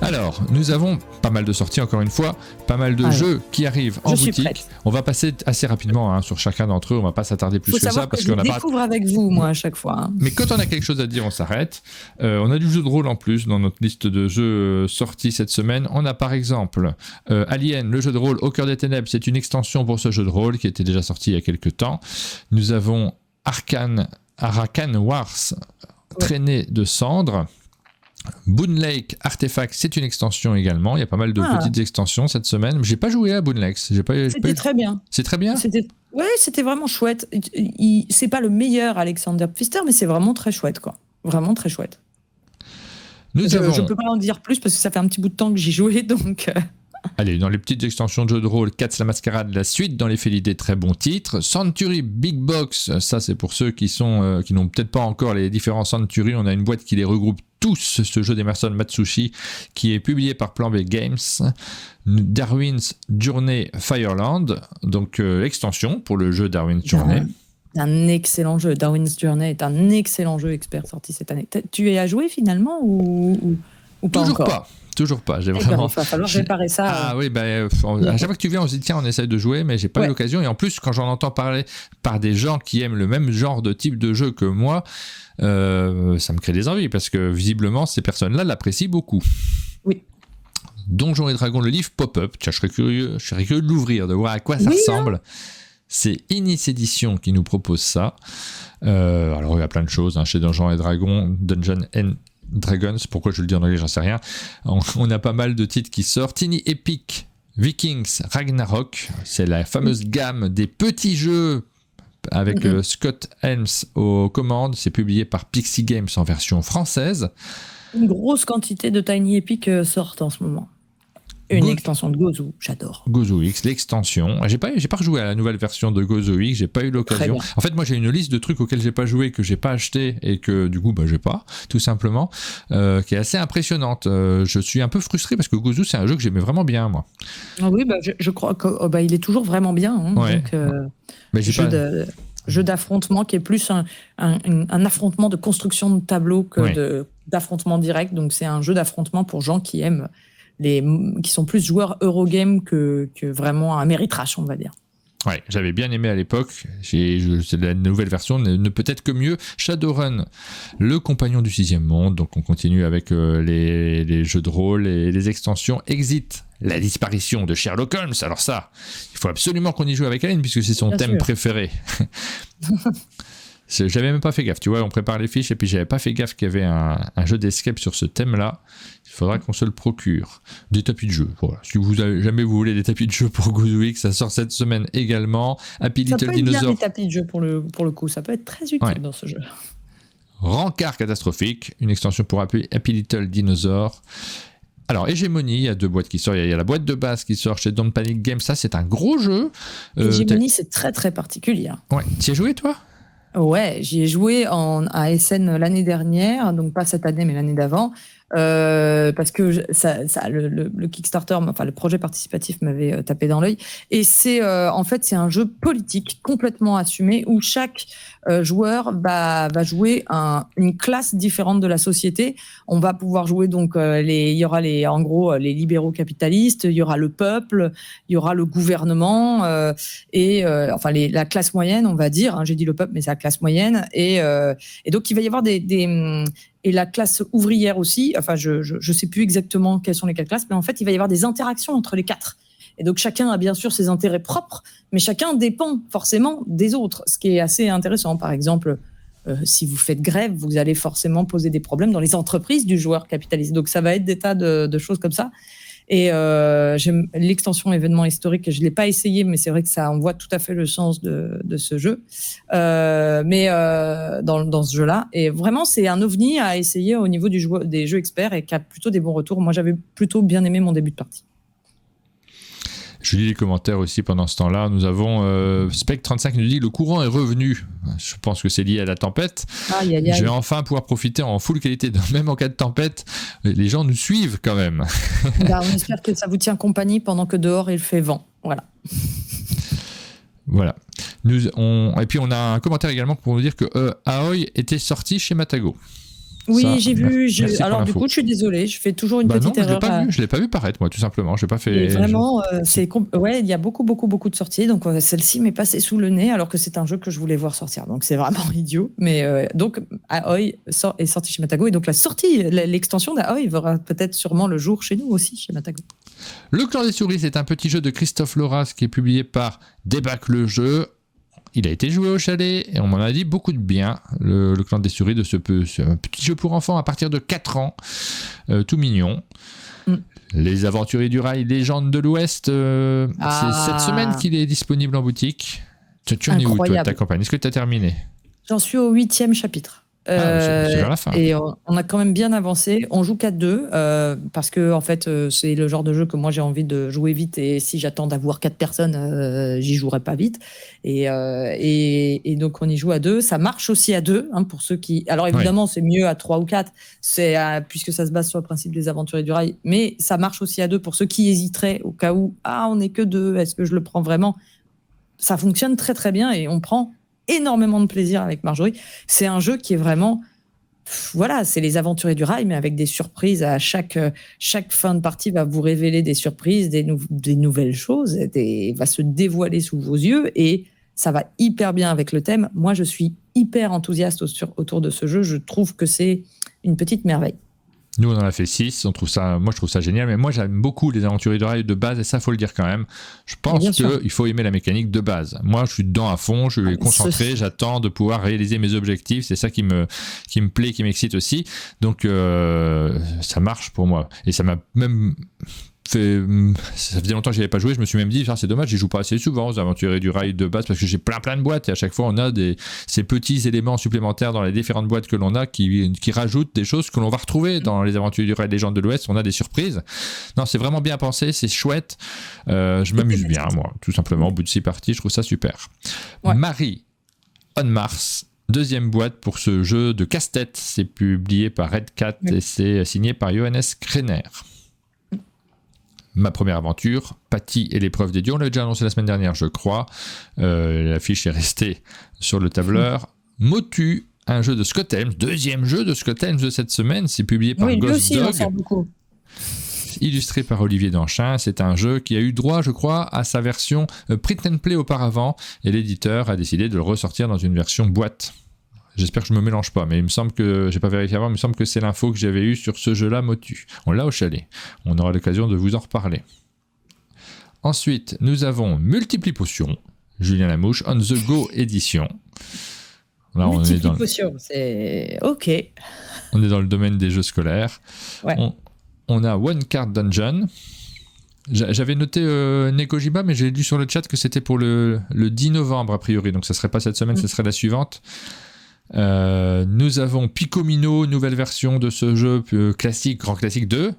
Alors, nous avons pas mal de sorties, encore une fois, pas mal de jeux qui arrivent en boutique. On va passer assez rapidement sur chacun d'entre eux, on va pas s'attarder plus que ça. Parce qu'on je découvre avec vous, moi, à chaque fois. Mais quand on a quelque chose à dire, on s'arrête. On a du jeu de rôle en plus dans notre liste de jeux sortis cette semaine. On a par exemple Alien, le jeu de rôle Au cœur des ténèbres. C'est une extension pour ce jeu de rôle qui était déjà sorti il y a quelques temps. Nous avons Arakan Wars, Traînée de cendres. Boon Lake Artefact, c'est une extension également. Il y a pas mal de petites extensions cette semaine. J'ai pas joué à Boon Lake. C'était très bien. C'est très bien. C'était vraiment chouette. C'est pas le meilleur Alexander Pfister, mais c'est vraiment très chouette, quoi. Vraiment très chouette. Je peux pas en dire plus parce que ça fait un petit bout de temps que j'y jouais, donc. Allez, dans les petites extensions de jeux de rôle, Cats la Mascarade, la suite dans les Félidés, très bon titre. Century Big Box, ça c'est pour ceux qui n'ont peut-être pas encore les différents Century. On a une boîte qui les regroupe tous, ce jeu d'Emerson Matsushi qui est publié par Plan B Games. Darwin's Journey Fireland, donc extension pour le jeu Darwin's Journey. Un excellent jeu. Darwin's Journey est un excellent jeu expert sorti cette année. Tu y as joué finalement ou pas Toujours encore? Pas. Toujours pas, j'ai vraiment. Il va falloir réparer ça. Ah oui, à chaque fois que tu viens, on se dit tiens, on essaye de jouer, mais j'ai pas eu l'occasion. Et en plus, quand j'en entends parler par des gens qui aiment le même genre de type de jeu que moi, ça me crée des envies parce que visiblement, ces personnes-là l'apprécient beaucoup. Oui. Donjons et Dragons, le livre pop-up. Tiens, je serais curieux de l'ouvrir, de voir à quoi ça ressemble. C'est Inis Édition qui nous propose ça. Alors, il y a plein de choses chez Donjons et Dragons, Dungeons and Dragons, pourquoi je le dis en anglais, j'en sais rien. On a pas mal de titres qui sortent. Tiny Epic Vikings Ragnarok, c'est la fameuse gamme des petits jeux avec Scott Helms aux commandes. C'est publié par Pixie Games en version française. Une grosse quantité de Tiny Epic sortent en ce moment. Une extension de Gozu, j'adore. Gozu X, l'extension. J'ai pas rejoué à la nouvelle version de Gozu X, j'ai pas eu l'occasion. En fait, moi j'ai une liste de trucs auxquels j'ai pas joué, que j'ai pas acheté et que du coup j'ai pas, tout simplement, qui est assez impressionnante. Je suis un peu frustré parce que Gozu c'est un jeu que j'aimais vraiment bien, moi. Ah oui, je crois qu'il est toujours vraiment bien. Donc, mais jeu d'affrontement qui est plus un affrontement de construction de tableau que d'affrontement direct. Donc c'est un jeu d'affrontement pour gens qui aiment qui sont plus joueurs Eurogame que vraiment un Méritrash, on va dire. Ouais, j'avais bien aimé à l'époque. C'est la nouvelle version, ne peut être que mieux. Shadowrun, le compagnon du sixième monde. Donc on continue avec les jeux de rôle et les extensions. Exit, la disparition de Sherlock Holmes. Alors ça, il faut absolument qu'on y joue avec Aline puisque c'est son thème préféré. J'avais même pas fait gaffe, tu vois, on prépare les fiches et puis j'avais pas fait gaffe qu'il y avait un jeu d'escape sur ce thème-là. Il faudra qu'on se le procure. Des tapis de jeu, voilà. Si jamais vous voulez des tapis de jeu pour Gozu X, ça sort cette semaine également. Happy Little Dinosaur. Ça peut être bien les tapis de jeu pour le coup, ça peut être très utile dans ce jeu. Rencard catastrophique, une extension pour Happy Little Dinosaur. Alors, Hégémonie, il y a 2 boîtes qui sortent. Il y a la boîte de base qui sort chez Don't Panic Games. Ça, c'est un gros jeu. Hégémonie, c'est très très particulier. Ouais. Tu y as joué, toi ? Ouais, j'y ai joué à SN l'année dernière, donc pas cette année mais l'année d'avant, parce que le Kickstarter, enfin le projet participatif m'avait tapé dans l'œil, et c'est en fait c'est un jeu politique complètement assumé où chaque joueur va jouer une classe différente de la société. On va pouvoir jouer donc il y aura en gros les libéraux capitalistes, il y aura le peuple, il y aura le gouvernement et enfin la classe moyenne, on va dire. J'ai dit le peuple, mais c'est la classe moyenne et donc il va y avoir et la classe ouvrière aussi. Enfin, je sais plus exactement quelles sont les 4 classes, mais en fait, il va y avoir des interactions entre les 4. Et donc, chacun a bien sûr ses intérêts propres, mais chacun dépend forcément des autres, ce qui est assez intéressant. Par exemple, si vous faites grève, vous allez forcément poser des problèmes dans les entreprises du joueur capitaliste. Donc, ça va être des tas de choses comme ça. Et j'aime l'extension événement historique. Je l'ai pas essayé, mais c'est vrai que ça envoie tout à fait le sens de ce jeu. Mais dans ce jeu-là, et vraiment c'est un ovni à essayer au niveau des jeux experts et qui a plutôt des bons retours. Moi, j'avais plutôt bien aimé mon début de partie. Je lis les commentaires aussi pendant ce temps-là. Nous avons Spec35 qui nous dit le courant est revenu. Je pense que c'est lié à la tempête. Je vais enfin pouvoir profiter en full qualité. Même en cas de tempête, les gens nous suivent quand même. On espère que ça vous tient compagnie pendant que dehors il fait vent. Voilà. Voilà. Et puis on a un commentaire également pour nous dire que Aoi était sorti chez Matago. Oui, ça, j'ai vu. Alors du coup, je suis désolée. Je fais toujours une petite erreur. Je l'ai pas vu paraître, moi, tout simplement. J'ai pas fait. Et vraiment, il y a beaucoup de sorties. Donc, celle-ci m'est passée sous le nez, alors que c'est un jeu que je voulais voir sortir. Donc, c'est vraiment idiot. Mais donc, Aoi est sorti chez Matago. Et donc, l'extension d'Aoi verra peut-être sûrement le jour chez nous aussi, chez Matago. Le Clan des Souris, c'est un petit jeu de Christophe Loras qui est publié par Débac le jeu. Il a été joué au chalet et on m'en a dit beaucoup de bien, le Clan des Souris, de ce petit jeu pour enfants à partir de 4 ans, tout mignon. Les Aventuriers du Rail, Légende de l'Ouest, c'est cette semaine qu'il est disponible en boutique. Tu en es où, toi, de ta campagne? Est-ce que tu as terminé? J'en suis au 8e chapitre. C'est vers la fin. Et on a quand même bien avancé. On joue 4-2 parce que en fait c'est le genre de jeu que moi j'ai envie de jouer vite, et si j'attends d'avoir 4 personnes, j'y jouerai pas vite. Et donc on y joue à 2. Ça marche aussi à 2 pour ceux qui. Alors évidemment c'est mieux à 3 ou 4, puisque ça se base sur le principe des Aventuriers du Rail. Mais ça marche aussi à 2 pour ceux qui hésiteraient au cas où on n'est que 2. Est-ce que je le prends vraiment? Ça fonctionne très très bien et on prend énormément de plaisir avec Marjorie. C'est un jeu qui est vraiment, voilà, c'est les Aventuriers du Rail, mais avec des surprises à chaque fin de partie va vous révéler des surprises, des nouvelles choses, va se dévoiler sous vos yeux, et ça va hyper bien avec le thème. Moi, je suis hyper enthousiaste autour de ce jeu. Je trouve que c'est une petite merveille. Nous, on en a fait 6. Moi, je trouve ça génial. Mais moi, j'aime beaucoup les Aventuriers du Rail de base. Et ça, faut le dire quand même. Je pense qu'il faut aimer la mécanique de base. Moi, je suis dedans à fond. Je suis concentré. J'attends de pouvoir réaliser mes objectifs. C'est ça qui me plaît, qui m'excite aussi. Donc, ça marche pour moi. Et ça m'a même... ça faisait longtemps que j'y avais pas joué, je me suis même dit c'est dommage, j'y joue pas assez souvent aux Aventuriers du Rail de base, parce que j'ai plein de boîtes et à chaque fois on a ces petits éléments supplémentaires dans les différentes boîtes que l'on a qui rajoutent des choses que l'on va retrouver dans les Aventuriers du Rail Légende de l'Ouest. On a des surprises. Non, c'est vraiment bien pensé, c'est chouette. Je m'amuse bien, moi, tout simplement. Au bout de 6 parties, je trouve ça super. Marie on Mars, deuxième boîte pour ce jeu de casse-tête. C'est publié par Red Cat et c'est signé par Johannes Krenner. Ma première aventure, Patty et l'épreuve des dieux. On l'a déjà annoncé la semaine dernière, je crois. L'affiche est restée sur le tableur. Motu, un jeu de Scott Helms, deuxième jeu de Scott Helms de cette semaine. C'est publié par Ghost Dog. Illustré par Olivier Danchin. C'est un jeu qui a eu droit, je crois, à sa version print and play auparavant. Et l'éditeur a décidé de le ressortir dans une version boîte. J'espère que je me mélange pas, mais il me semble que, j'ai pas vérifié avant, mais il me semble que c'est l'info que j'avais eue sur ce jeu-là, Motu. On l'a au chalet. On aura l'occasion de vous en reparler. Ensuite, nous avons Multipli Potions, Julien Lamouche, On the Go édition. Là, Multipli Potions, c'est OK. On est dans le domaine des jeux scolaires. Ouais. On a One Card Dungeon. J'avais noté Nekojima, mais j'ai lu sur le chat que c'était pour le 10 novembre, a priori. Donc, ça serait pas cette semaine, ce serait la suivante. Nous avons Picomino, nouvelle version de ce jeu classique, grand classique 2.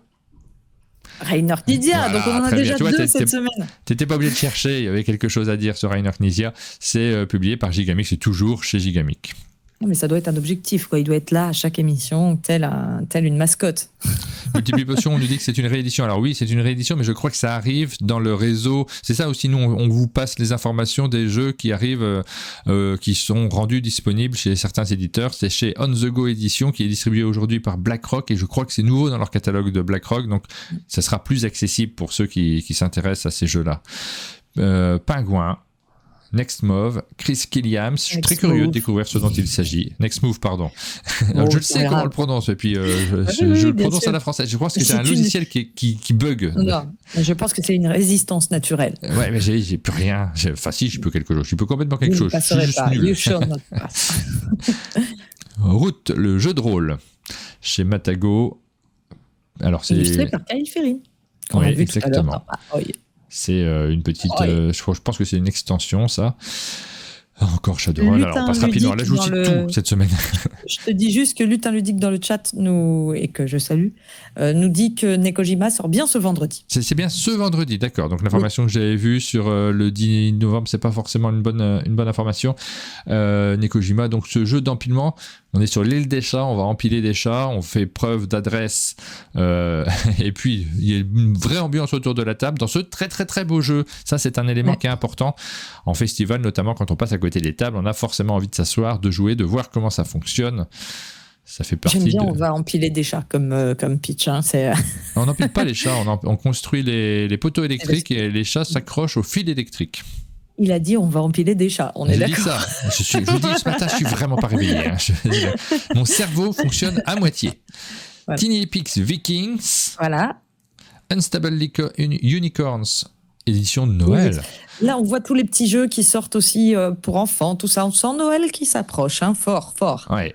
Rainer Knizia, donc on en a déjà 2 cette semaine. T'étais pas obligé de chercher, il y avait quelque chose à dire sur Rainer Knizia. C'est publié par Gigamic, c'est toujours chez Gigamic. Non, mais ça doit être un objectif, quoi. Il doit être là à chaque émission, tel une mascotte. Multipli Potions, on nous dit que c'est une réédition. Alors oui, c'est une réédition, mais je crois que ça arrive dans le réseau. C'est ça aussi, nous, on vous passe les informations des jeux qui arrivent, qui sont rendus disponibles chez certains éditeurs. C'est chez On The Go Édition, qui est distribué aujourd'hui par BlackRock, et je crois que c'est nouveau dans leur catalogue de BlackRock, donc ça sera plus accessible pour ceux qui s'intéressent à ces jeux-là. Pingouin. Next Move, Chris Killiams, je suis très curieux de découvrir ce dont il s'agit. Next Move, pardon. Je le sais comment on le prononce, et puis je le prononce à la française. Je pense que c'est un logiciel qui bug. Non, je pense que c'est une résistance naturelle. Ouais, mais j'ai plus rien. Enfin, si, je peux quelque chose. Je peux complètement quelque chose. Je suis juste nul. Route, le jeu de rôle, chez Matago. Alors, c'est illustré par Kyle Ferrin. Oui, exactement. C'est une petite... je pense que c'est une extension, ça. Encore Shadowrun. Alors, on passe rapidement. Là, je vous cite tout cette semaine. Je te dis juste que Lutin Ludique dans le chat, et que je salue, nous dit que Nekojima sort bien ce vendredi. C'est bien ce vendredi, d'accord. Donc, l'information que j'avais vue sur le 10 novembre, c'est pas forcément une bonne information. Nekojima, donc ce jeu d'empilement On est sur l'île des chats, on va empiler des chats, on fait preuve d'adresse, et puis il y a une vraie ambiance autour de la table dans ce très très très beau jeu. Ça, c'est un élément qui est important en festival, notamment quand on passe à côté des tables, on a forcément envie de s'asseoir, de jouer, de voir comment ça fonctionne. Ça fait partie. J'aime bien, on va empiler des chats comme pitch. Hein, on n'empile pas les chats, on construit les poteaux électriques et les chats s'accrochent au fil électrique. Il a dit on va empiler des chats, on est d'accord. J'ai dit ça. Je vous dis ce matin, je suis vraiment pas réveillé. Hein. Mon cerveau fonctionne à moitié. Voilà. Tiny Epics Vikings. Voilà. Unstable Unicorns, édition de Noël. Oui. Là, on voit tous les petits jeux qui sortent aussi pour enfants, tout ça. On sent Noël qui s'approche, hein, fort. Ouais.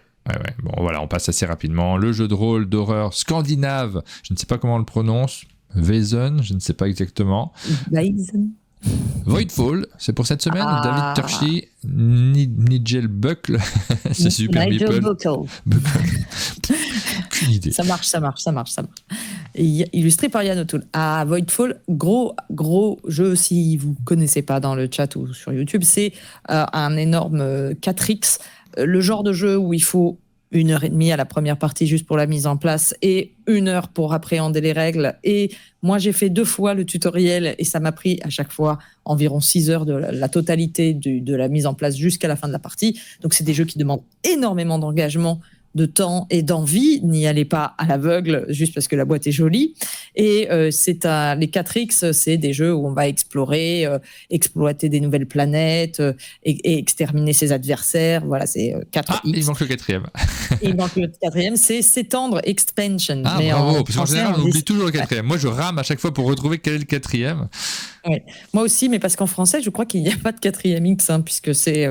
Bon, voilà, on passe assez rapidement. Le jeu de rôle d'horreur scandinave, je ne sais pas comment on le prononce. Weizen, je ne sais pas exactement. Weizen. Voidfall, c'est pour cette semaine. David Turchi, Nigel Buckle, c'est super Nigel Buckle. Aucune idée. Ça marche. Et illustré par Yann O'Toole. Voidfall, gros jeu, si vous connaissez pas dans le chat ou sur YouTube, c'est un énorme 4X, le genre de jeu où il faut 1h30 à la première partie juste pour la mise en place et 1 heure pour appréhender les règles. Et moi, j'ai fait 2 fois le tutoriel et ça m'a pris à chaque fois environ 6 heures de la totalité de la mise en place jusqu'à la fin de la partie. Donc, c'est des jeux qui demandent énormément d'engagement, de temps et d'envie. N'y allez pas à l'aveugle juste parce que la boîte est jolie. Et les 4X, c'est des jeux où on va explorer, exploiter des nouvelles planètes et exterminer ses adversaires. Voilà, c'est 4X. Il manque le 4e. Il manque le 4e, c'est s'étendre, expansion. Mais bravo, parce qu'en général, on oublie toujours le 4e. Moi, je rame à chaque fois pour retrouver quel est le 4e. Ouais. Moi aussi, mais parce qu'en français, je crois qu'il n'y a pas de 4e X, hein, puisque c'est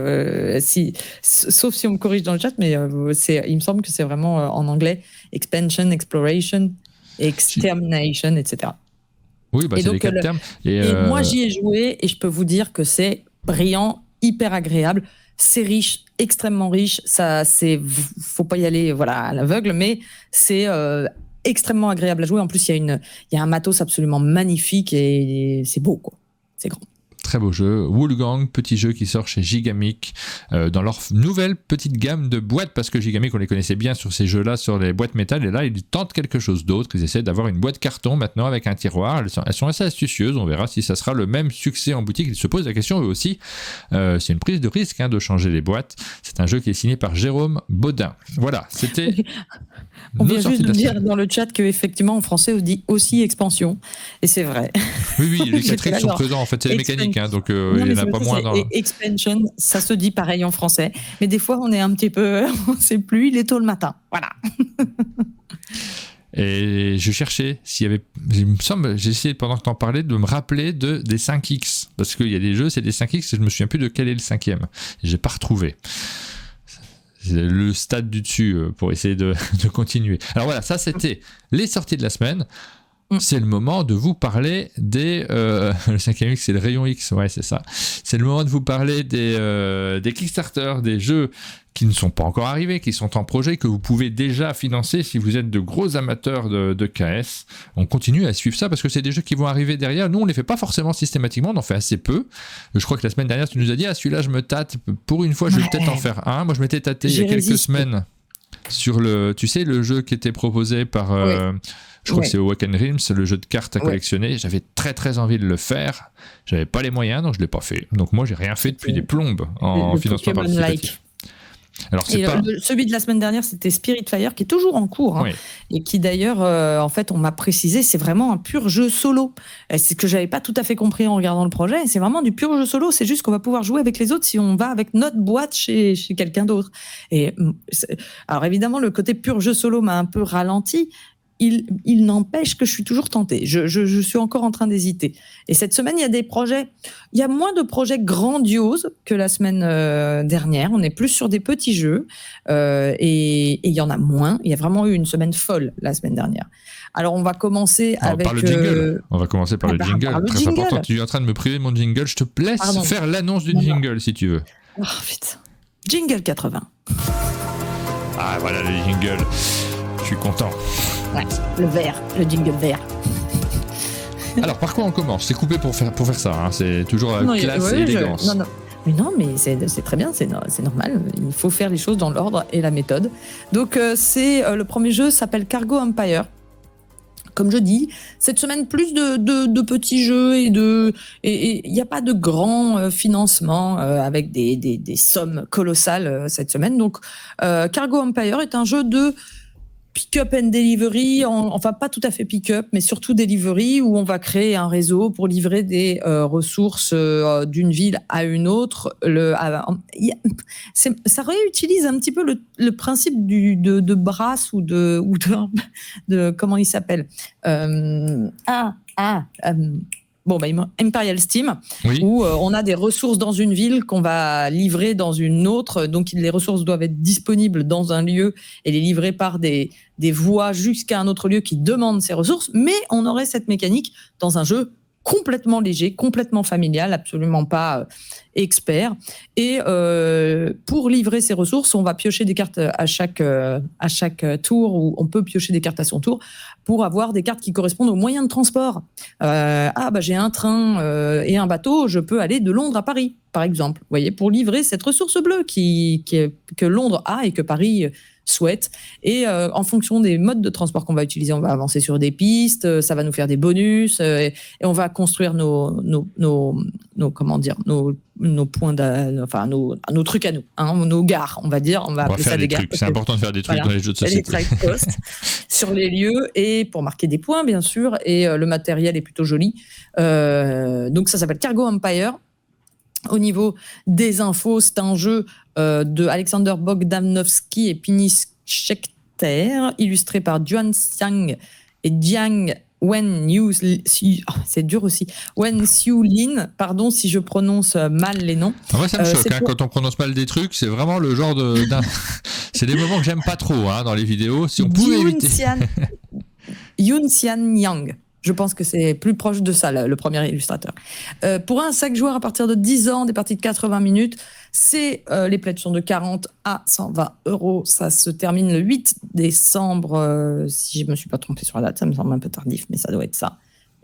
sauf si on me corrige dans le chat, mais il me semble que c'est vraiment en anglais expansion, exploration, extermination, etc. Oui, c'est les 4 termes. Et moi, j'y ai joué et je peux vous dire que c'est brillant, hyper agréable. C'est riche, extrêmement riche. Faut pas y aller, à l'aveugle, mais c'est extrêmement agréable à jouer. En plus, il y a un matos absolument magnifique et c'est beau, quoi. C'est grand. Très beau jeu. Woolgang, petit jeu qui sort chez Gigamic dans leur nouvelle petite gamme de boîtes, parce que Gigamic, on les connaissait bien sur ces jeux-là, sur les boîtes métal, et là, ils tentent quelque chose d'autre. Ils essaient d'avoir une boîte carton maintenant avec un tiroir. Elles sont assez astucieuses. On verra si ça sera le même succès en boutique. Ils se posent la question eux aussi. C'est une prise de risque de changer les boîtes. C'est un jeu qui est signé par Jérôme Baudin. Voilà, c'était... On vient juste de dire dans le chat qu'effectivement en français on dit aussi expansion, et c'est vrai. Oui, les 4X sont présents, en fait, c'est les mécaniques, donc il n'y en a pas moins dans... Expansion, ça se dit pareil en français, mais des fois on est un petit peu, on ne sait plus, il est tôt le matin, voilà. Et je cherchais s'il y avait... Il me semble, j'ai essayé pendant que tu en parlais de me rappeler des 5X, parce qu'il y a des jeux, c'est des 5X, et je ne me souviens plus de quel est le 5e. Je n'ai pas retrouvé. Le stade du dessus pour essayer de continuer. Alors voilà, ça c'était les sorties de la semaine. C'est le moment de vous parler des... le 5e X, c'est le rayon X, ouais, c'est ça. C'est le moment de vous parler des Kickstarter, des jeux qui ne sont pas encore arrivés, qui sont en projet, que vous pouvez déjà financer si vous êtes de gros amateurs de KS. On continue à suivre ça parce que c'est des jeux qui vont arriver derrière. Nous, on ne les fait pas forcément systématiquement, on en fait assez peu. Je crois que la semaine dernière, tu nous as dit, celui-là, je me tâte. Pour une fois, je vais peut-être en faire un. Moi, je m'étais tâté il y a quelques semaines sur le jeu qui était proposé par... Je crois que c'est Awaken Realms, le jeu de cartes à collectionner. J'avais très très envie de le faire. J'avais pas les moyens, donc je l'ai pas fait. Donc moi, j'ai rien fait depuis des plombes en financement participatif. Alors, celui de la semaine dernière, c'était Spiritfire, qui est toujours en cours, et qui d'ailleurs, en fait, on m'a précisé, c'est vraiment un pur jeu solo. C'est ce que j'avais pas tout à fait compris en regardant le projet. C'est vraiment du pur jeu solo. C'est juste qu'on va pouvoir jouer avec les autres si on va avec notre boîte chez quelqu'un d'autre. Alors évidemment, le côté pur jeu solo m'a un peu ralenti. Il n'empêche que je suis toujours tentée. Je suis encore en train d'hésiter. Et cette semaine, il y a moins de projets grandioses que la semaine dernière. On est plus sur des petits jeux et il y en a moins. Il y a vraiment eu une semaine folle la semaine dernière. Alors, on va commencer avec... Par le jingle. On va commencer par le jingle. Très jingle. Important. Tu es en train de me priver de mon jingle. Je te laisse faire l'annonce du jingle si tu veux. Oh, putain. Jingle 80. Ah, voilà le jingle. Je suis content. Ouais, le jingle vert. Alors, par quoi on commence ? C'est coupé pour faire ça, c'est toujours classe et élégance. Mais non, mais c'est très bien, c'est normal. Il faut faire les choses dans l'ordre et la méthode. Donc, le premier jeu s'appelle Cargo Empire. Comme je dis, cette semaine, plus de petits jeux et il n'y a pas de grand financement avec des sommes colossales cette semaine. Donc, Cargo Empire est un jeu de pick-up and delivery, enfin pas tout à fait pick-up, mais surtout delivery, où on va créer un réseau pour livrer des ressources d'une ville à une autre. Ça réutilise un petit peu le principe de Brass ou de comment il s'appelle Imperial Steam, oui. Où on a des ressources dans une ville qu'on va livrer dans une autre. Donc, les ressources doivent être disponibles dans un lieu et les livrer par des voies jusqu'à un autre lieu qui demande ces ressources. Mais on aurait cette mécanique dans un jeu complètement léger, complètement familial, absolument pas expert. Et pour livrer ces ressources, on va piocher des cartes à chaque tour, ou on peut piocher des cartes à son tour pour avoir des cartes qui correspondent aux moyens de transport. J'ai un train et un bateau, je peux aller de Londres à Paris, par exemple. Vous voyez, pour livrer cette ressource bleue que Londres a et que Paris souhaite. Et en fonction des modes de transport qu'on va utiliser, on va avancer sur des pistes, ça va nous faire des bonus, et on va construire nos points nos trucs à nous, nos gares, on va dire. On va appeler ça des gares. C'est important de faire des trucs dans les jeux de société. Les trade posts sur les lieux, et pour marquer des points, bien sûr, et le matériel est plutôt joli. Donc ça s'appelle Cargo Empire. Au niveau des infos, c'est un jeu de Alexander Bogdanovsky et Pinis Schechter, illustré par Juan Xiang et Jiang c'est dur aussi. Wen Xiulin, pardon si je prononce mal les noms. Moi, ça me choque quand on prononce mal des trucs. C'est vraiment le genre c'est des moments que j'aime pas trop dans les vidéos. Si on pouvait éviter. Yun Xian Yang. Je pense que c'est plus proche de ça, le premier illustrateur. Pour un 5 joueurs à partir de 10 ans, des parties de 80 minutes, les pledges sont de 40 à 120 €. Ça se termine le 8 décembre, si je ne me suis pas trompée sur la date, ça me semble un peu tardif, mais ça doit être ça.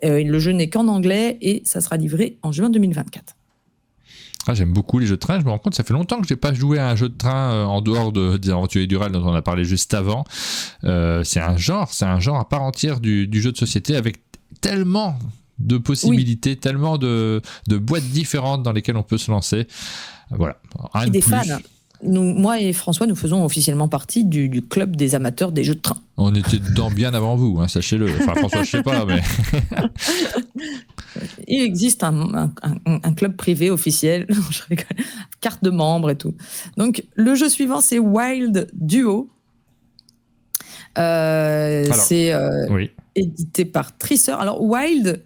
Le jeu n'est qu'en anglais et ça sera livré en juin 2024. J'aime beaucoup les jeux de train. Je me rends compte, ça fait longtemps que je n'ai pas joué à un jeu de train en dehors des Aventuriers du Rail dont on a parlé juste avant. C'est un genre à part entière du jeu de société, avec tellement de possibilités, tellement de boîtes différentes dans lesquelles on peut se lancer. Voilà. Et des fans. Moi et François, nous faisons officiellement partie du club des amateurs des jeux de train. On était dedans bien avant vous, sachez-le. Enfin, François, je sais pas, mais... Il existe un club privé officiel, je rigole, carte de membre et tout. Donc, le jeu suivant, c'est Wild Duo. C'est édité par Tracer. Alors, Wild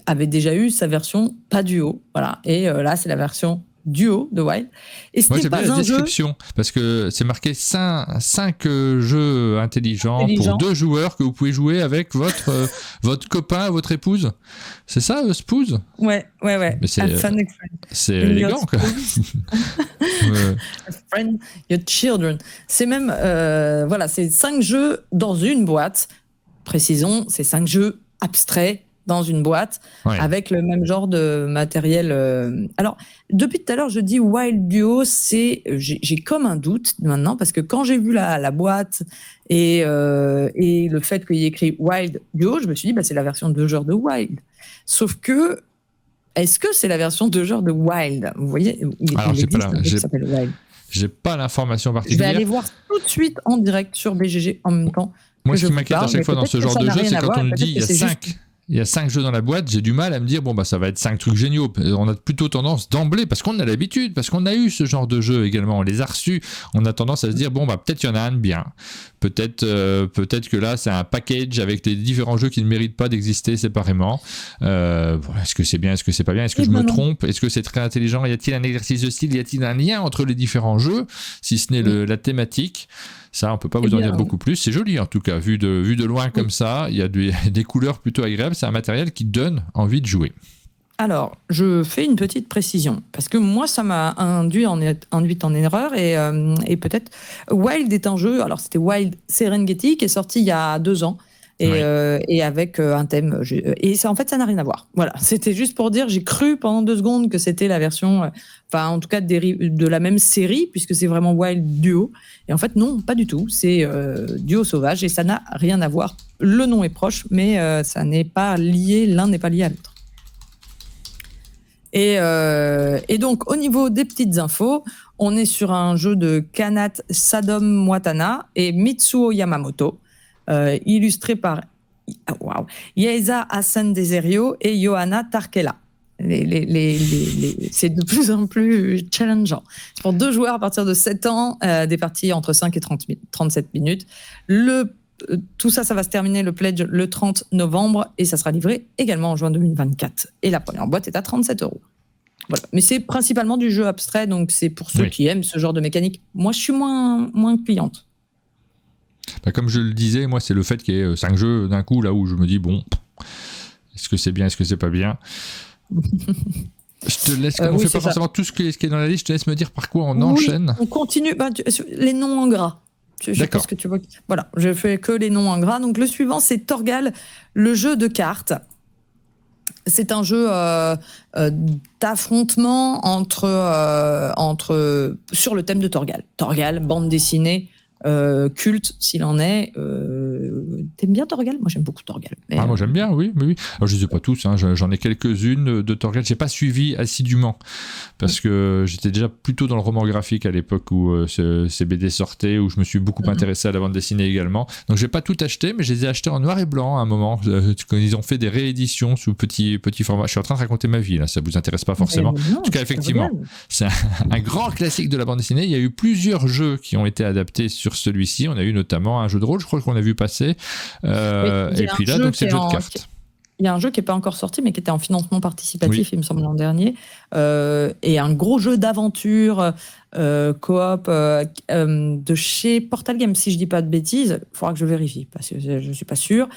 avait déjà eu sa version pas duo, voilà. Et là, c'est la version duo de Wild. Et moi, j'aime bien la description, parce que c'est marqué 5 jeux intelligents pour 2 joueurs que vous pouvez jouer avec votre copain, votre épouse. C'est ça, spouse? Ouais. Mais c'est élégant, quoi. Friend, your children. C'est même, c'est 5 jeux dans une boîte. Précisons, c'est 5 jeux abstraits dans une boîte, avec le même genre de matériel. Alors, depuis tout à l'heure, je dis Wild Duo, j'ai comme un doute maintenant, parce que quand j'ai vu la boîte et le fait qu'il y ait écrit Wild Duo, je me suis dit, c'est la version 2 joueurs de Wild. Sauf que, est-ce que c'est la version 2 joueurs de Wild? Vous voyez, il existe un jeu qui s'appelle Wild. J'ai pas l'information particulière. Je vais aller voir tout de suite en direct sur BGG en même temps. Moi, ce qui m'inquiète à chaque fois dans ce genre de jeu, c'est quand on me dit il y a 5 jeux dans la boîte, j'ai du mal à me dire ça va être 5 trucs géniaux. On a plutôt tendance d'emblée, parce qu'on a l'habitude, parce qu'on a eu ce genre de jeu également, on les a reçus, on a tendance à se dire peut-être il y en a un de bien, peut-être que là c'est un package avec des différents jeux qui ne méritent pas d'exister séparément. Est-ce que c'est bien, est-ce que c'est pas bien, est-ce que je me trompe, est-ce que c'est très intelligent, y a-t-il un exercice de style, y a-t-il un lien entre les différents jeux, si ce n'est la thématique? Ça, on peut pas vous en dire beaucoup plus. C'est joli, en tout cas. Vu de loin comme ça, il y a des couleurs plutôt agréables. C'est un matériel qui donne envie de jouer. Alors, je fais une petite précision, parce que moi, ça m'a induit en erreur, et peut-être... Wild est un jeu, alors c'était Wild Serengeti, qui est sorti il y a 2 ans, et avec un thème. Et ça, en fait, ça n'a rien à voir. Voilà, c'était juste pour dire, j'ai cru pendant 2 secondes que c'était la version, en tout cas de la même série, puisque c'est vraiment Wild Duo. Et en fait, non, pas du tout. C'est Duo Sauvage et ça n'a rien à voir. Le nom est proche, mais ça n'est pas lié. L'un n'est pas lié à l'autre. Et donc, au niveau des petites infos, on est sur un jeu de Kanat Sadom Watana et Mitsuo Yamamoto, illustré par Yeiza Hassan Deserio et Johanna Tarkela. C'est de plus en plus challengeant. C'est pour 2 joueurs à partir de 7 ans, des parties entre 5 et 37 minutes. Tout ça va se terminer le pledge le 30 novembre et ça sera livré également en juin 2024. Et la première boîte est à 37 €. Voilà. Mais c'est principalement du jeu abstrait, donc c'est pour ceux qui aiment ce genre de mécanique. Moi, je suis moins cliente. Comme je le disais, moi, c'est le fait qu'il y ait 5 jeux d'un coup, là où je me dis, bon, est-ce que c'est bien, est-ce que c'est pas bien? Je te laisse, comme on fait pas forcément tout ce qui est dans la liste, je te laisse me dire par quoi on enchaîne. On continue, les noms en gras. Je pense que tu vois. Voilà, je fais que les noms en gras. Donc le suivant, c'est Torgal, le jeu de cartes. C'est un jeu d'affrontement sur le thème de Torgal. Torgal, bande dessinée, culte s'il en est. T'aimes bien Torgal? Moi j'aime beaucoup Torgal. Moi j'aime bien, oui. Alors, je ne sais pas tous, hein, j'en ai quelques-unes de Torgal. J'ai pas suivi assidûment parce que j'étais déjà plutôt dans le roman graphique à l'époque où ces BD sortaient, où je me suis beaucoup intéressé à la bande dessinée également. Donc j'ai pas tout acheté, mais je les ai achetés en noir et blanc à un moment. Quand ils ont fait des rééditions sous petit format. Je suis en train de raconter ma vie là, ça vous intéresse pas forcément. En tout cas, effectivement, c'est un grand classique de la bande dessinée. Il y a eu plusieurs jeux qui ont été adaptés sur celui-ci. On a eu notamment un jeu de rôle, je crois qu'on a vu passer. Et puis là, donc c'est le jeu de cartes. Il y a un jeu qui n'est pas encore sorti, mais qui était en financement participatif, il me semble, l'an dernier. Et un gros jeu d'aventure coop de chez Portal Games, si je ne dis pas de bêtises. Il faudra que je vérifie, parce que je ne suis pas sûre.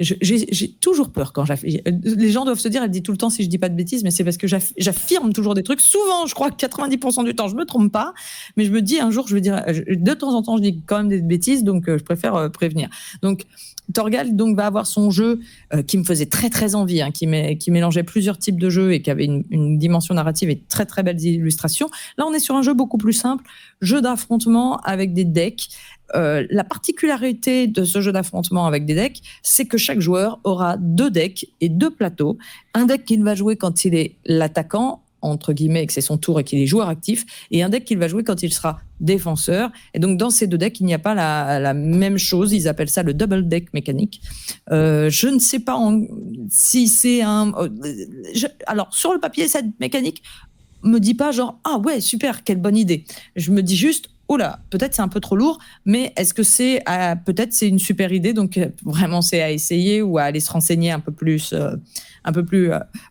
J'ai toujours peur quand les gens doivent se dire, elle dit tout le temps si je ne dis pas de bêtises, mais c'est parce que j'affirme toujours des trucs. Souvent, je crois que 90% du temps, je ne me trompe pas. Mais je me dis, un jour, je vais dire... De temps en temps, je dis quand même des bêtises, donc je préfère prévenir. Donc, Torgal va avoir son jeu qui me faisait très très envie, qui mélangeait plusieurs types de jeux et qui avait une dimension narrative et très très belles illustrations. Là, on est sur un jeu beaucoup plus simple, jeu d'affrontement avec des decks. La particularité de ce jeu d'affrontement avec des decks, c'est que chaque joueur aura 2 decks et 2 plateaux. Un deck qu'il va jouer quand il est l'attaquant, entre guillemets, et que c'est son tour et qu'il est joueur actif, et un deck qu'il va jouer quand il sera défenseur. Et donc, dans ces 2 decks, il n'y a pas la même chose. Ils appellent ça le double deck mécanique. Je ne sais pas si c'est alors, sur le papier, cette mécanique me dit pas genre, ah ouais, super, quelle bonne idée. Je me dis juste, oh là, peut-être c'est un peu trop lourd, mais est-ce que peut-être c'est une super idée, donc vraiment c'est à essayer ou à aller se renseigner un peu plus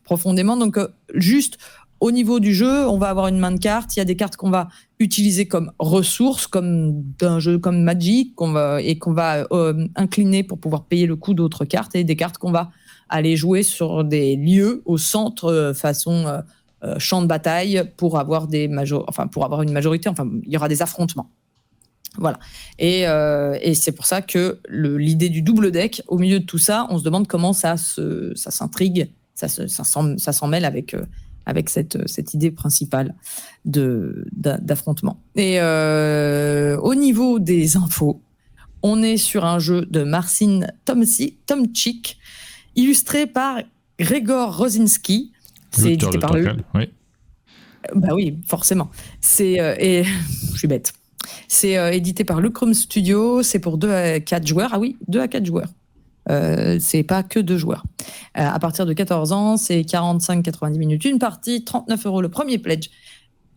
profondément. Donc, juste... Au niveau du jeu, on va avoir une main de cartes. Il y a des cartes qu'on va utiliser comme ressources, comme d'un jeu comme Magic, qu'on va incliner pour pouvoir payer le coût d'autres cartes, et des cartes qu'on va aller jouer sur des lieux au centre, façon champ de bataille, pour avoir une majorité. Enfin, il y aura des affrontements. Voilà. Et c'est pour ça que l'idée du double deck, au milieu de tout ça, on se demande comment ça s'intrigue, ça s'en mêle avec cette idée principale d'affrontement. Et au niveau des infos, on est sur un jeu de Marcin Tomczyk, illustré par Grzegorz Rosinski. C'est édité par oui. Bah oui, forcément. Et je suis bête. C'est édité par Lucrum Studio. C'est pour 2 à 4 joueurs. Ah oui, 2 à 4 joueurs. C'est pas que 2 joueurs. À partir de 14 ans, c'est 45-90 minutes une partie, 39 € le premier pledge.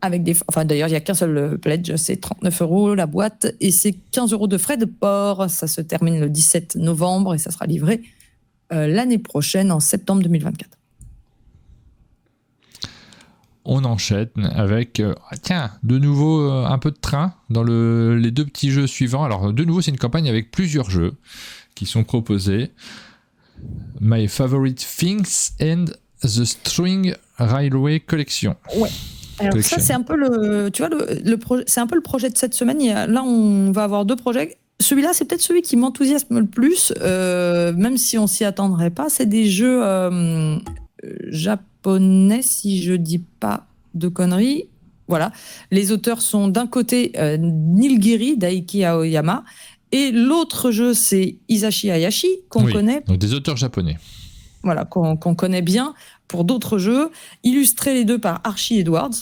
D'ailleurs, il n'y a qu'un seul pledge, c'est 39 € la boîte, et c'est 15 € de frais de port. Ça se termine le 17 novembre et ça sera livré l'année prochaine, en septembre 2024. On enchaîne avec, de nouveau un peu de train dans les 2 petits jeux suivants. Alors, de nouveau, c'est une campagne avec plusieurs jeux qui sont proposés. My Favorite Things and the String Railway Collection. Ouais. Alors ça, c'est un peu c'est un peu le projet de cette semaine. Là, on va avoir 2 projets celui-là, c'est peut-être celui qui m'enthousiasme le plus, même si on s'y attendrait pas. C'est des jeux japonais, si je dis pas de conneries. Voilà. Les auteurs sont d'un côté Nilgiri, Daiki Aoyama, et l'autre jeu, c'est Hisashi Hayashi, qu'on connaît. Donc des auteurs japonais. Voilà, qu'on connaît bien pour d'autres jeux, illustrés les deux par Archie Edwards.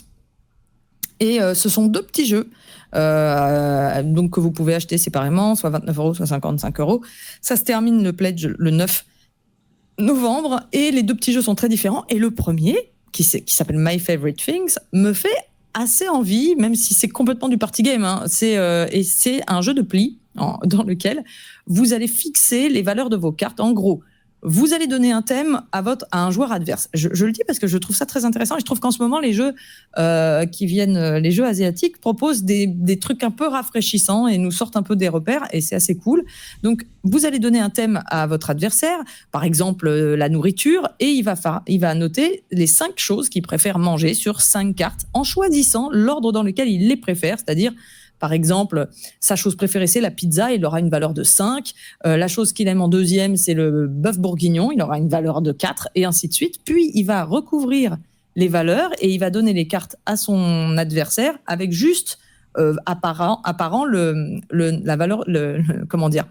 Et ce sont 2 petits jeux donc que vous pouvez acheter séparément, soit 29 €, soit 55 €. Ça se termine le pledge le 9 novembre et les 2 petits jeux sont très différents. Et le premier, qui s'appelle My Favorite Things, me fait assez envie, même si c'est complètement du party game. Hein. Et c'est un jeu de pli dans lequel vous allez fixer les valeurs de vos cartes. En gros, vous allez donner un thème à un joueur adverse. Je le dis parce que je trouve ça très intéressant et je trouve qu'en ce moment, les jeux les jeux asiatiques proposent des trucs un peu rafraîchissants et nous sortent un peu des repères et c'est assez cool. Donc, vous allez donner un thème à votre adversaire, par exemple la nourriture, et il va noter les 5 choses qu'il préfère manger sur 5 cartes en choisissant l'ordre dans lequel il les préfère, c'est-à-dire par exemple, sa chose préférée, c'est la pizza, il aura une valeur de 5. La chose qu'il aime en deuxième, c'est le bœuf bourguignon, il aura une valeur de 4, et ainsi de suite. Puis, il va recouvrir les valeurs et il va donner les cartes à son adversaire avec juste apparent la valeur, comment dire,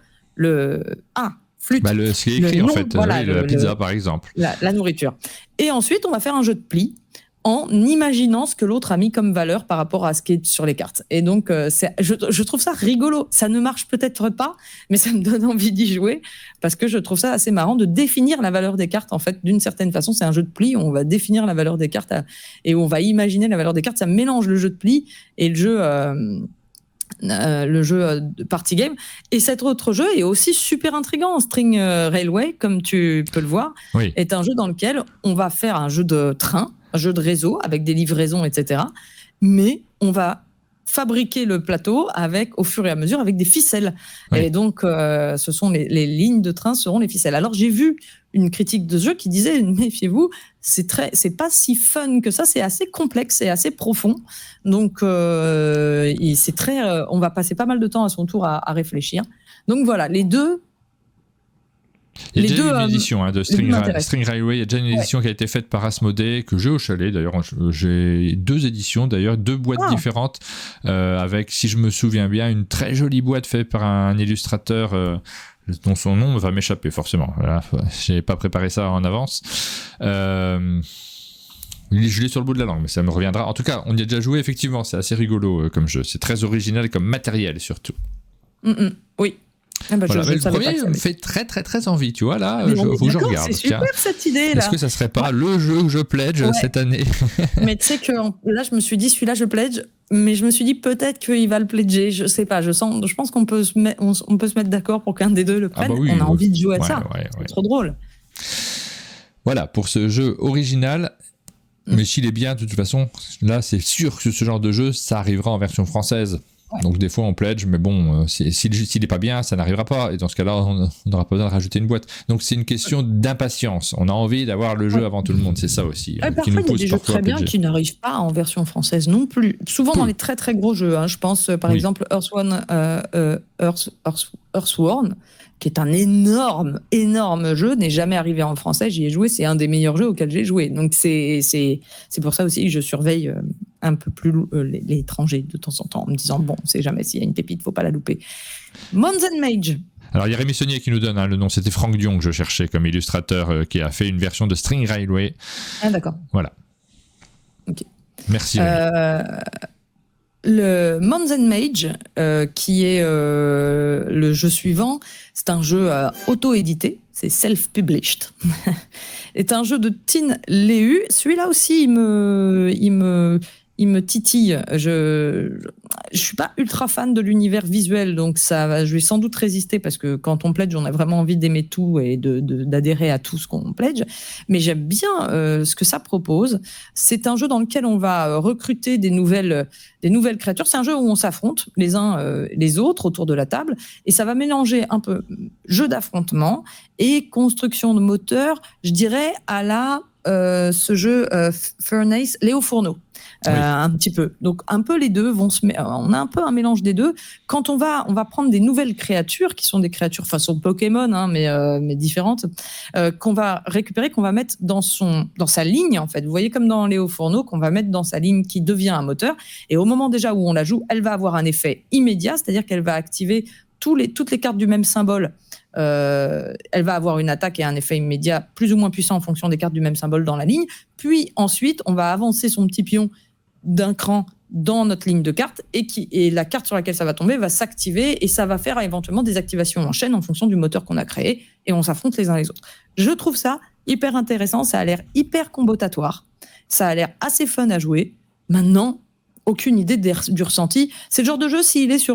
flûte. Ce qui est écrit, en fait, voilà, la pizza, par exemple. La nourriture. Et ensuite, on va faire un jeu de pli en imaginant ce que l'autre a mis comme valeur par rapport à ce qui est sur les cartes. Et donc, je trouve ça rigolo. Ça ne marche peut-être pas, mais ça me donne envie d'y jouer parce que je trouve ça assez marrant de définir la valeur des cartes. En fait, d'une certaine façon, c'est un jeu de pli où on va définir la valeur des cartes et où on va imaginer la valeur des cartes. Ça mélange le jeu de pli et le jeu de party game. Et cet autre jeu est aussi super intriguant. String Railway, comme tu peux le voir, est un jeu dans lequel on va faire un jeu de train, un jeu de réseau avec des livraisons, etc. Mais on va fabriquer le plateau au fur et à mesure avec des ficelles. Et donc, ce sont les lignes de train seront les ficelles. Alors, j'ai vu une critique de ce jeu qui disait, méfiez-vous, c'est pas si fun que ça, c'est assez complexe et assez profond. Donc, c'est on va passer pas mal de temps à son tour à réfléchir. Donc voilà, les deux. Il y a déjà une édition de String Railway, il y a déjà une édition qui a été faite par Asmodée, que j'ai au chalet d'ailleurs. J'ai 2 éditions d'ailleurs, 2 boîtes différentes, avec, si je me souviens bien, une très jolie boîte faite par un illustrateur dont son nom va m'échapper forcément. Voilà, je n'ai pas préparé ça en avance. Je l'ai sur le bout de la langue, mais ça me reviendra. En tout cas, on y a déjà joué, effectivement, c'est assez rigolo comme jeu. C'est très original comme matériel surtout. Oui. Voilà, le premier me fait très très très envie, tu vois, là, faut que je regarde. C'est super cette idée là. Est-ce que ça serait pas le jeu que je pledge cette année? Mais tu sais que là, je me suis dit, celui-là, je pledge, mais je me suis dit peut-être qu'il va le pledger, je sais pas, je pense qu'on peut se mettre d'accord pour qu'un des deux le prenne. On a envie de jouer à ça, c'est trop drôle. Voilà, pour ce jeu original. Mais s'il est bien, de toute façon, là, c'est sûr que ce genre de jeu, ça arrivera en version française. Donc des fois on pledge, mais bon, s'il n'est pas bien, ça n'arrivera pas. Et dans ce cas-là, on n'aura pas besoin de rajouter une boîte. Donc c'est une question d'impatience. On a envie d'avoir le jeu avant tout le monde, c'est ça aussi. Parfois, il y a des jeux très bien qui n'arrivent pas en version française non plus. Souvent dans les très très gros jeux. Je pense par exemple Earthworm, qui est un énorme jeu, n'est jamais arrivé en français. J'y ai joué, c'est un des meilleurs jeux auxquels j'ai joué. Donc c'est pour ça aussi que je surveille un peu plus l'étranger de temps en temps, en me disant bon, on sait jamais s'il y a une pépite, faut pas la louper. Mons & Mage. Alors il y a Rémi Saunier qui nous donne le nom, c'était Franck Dion que je cherchais comme illustrateur qui a fait une version de String Railway. Ah d'accord. Voilà. Ok. Merci. Le Mons & Mage, qui est le jeu suivant, c'est un jeu auto-édité, c'est self-published. C'est un jeu de Tin Leu. Celui-là aussi, il me titille. Je suis pas ultra fan de l'univers visuel, donc je vais sans doute résister parce que quand on pledge, on a vraiment envie d'aimer tout et d'adhérer à tout ce qu'on pledge. Mais j'aime bien ce que ça propose. C'est un jeu dans lequel on va recruter des nouvelles créatures. C'est un jeu où on s'affronte les uns les autres autour de la table et ça va mélanger un peu jeu d'affrontement et construction de moteur, je dirais à ce jeu Furnace, Léo Fourneau. un petit peu. Donc un peu les deux on a un peu un mélange des deux. Quand on va prendre des nouvelles créatures qui sont des créatures façon Pokémon, hein, mais différentes, qu'on va récupérer, qu'on va mettre dans sa ligne en fait. Vous voyez comme dans Léo Fourneau, qu'on va mettre dans sa ligne qui devient un moteur. Et au moment déjà où on la joue, elle va avoir un effet immédiat, c'est-à-dire qu'elle va activer toutes les cartes du même symbole. Elle va avoir une attaque et un effet immédiat plus ou moins puissant en fonction des cartes du même symbole dans la ligne. Puis ensuite, on va avancer son petit pion d'un cran dans notre ligne de cartes et la carte sur laquelle ça va tomber va s'activer et ça va faire éventuellement des activations en chaîne en fonction du moteur qu'on a créé et on s'affronte les uns les autres. Je trouve ça hyper intéressant, ça a l'air hyper combotatoire, ça a l'air assez fun à jouer. Maintenant, aucune idée du ressenti. C'est le genre de jeu, s'il est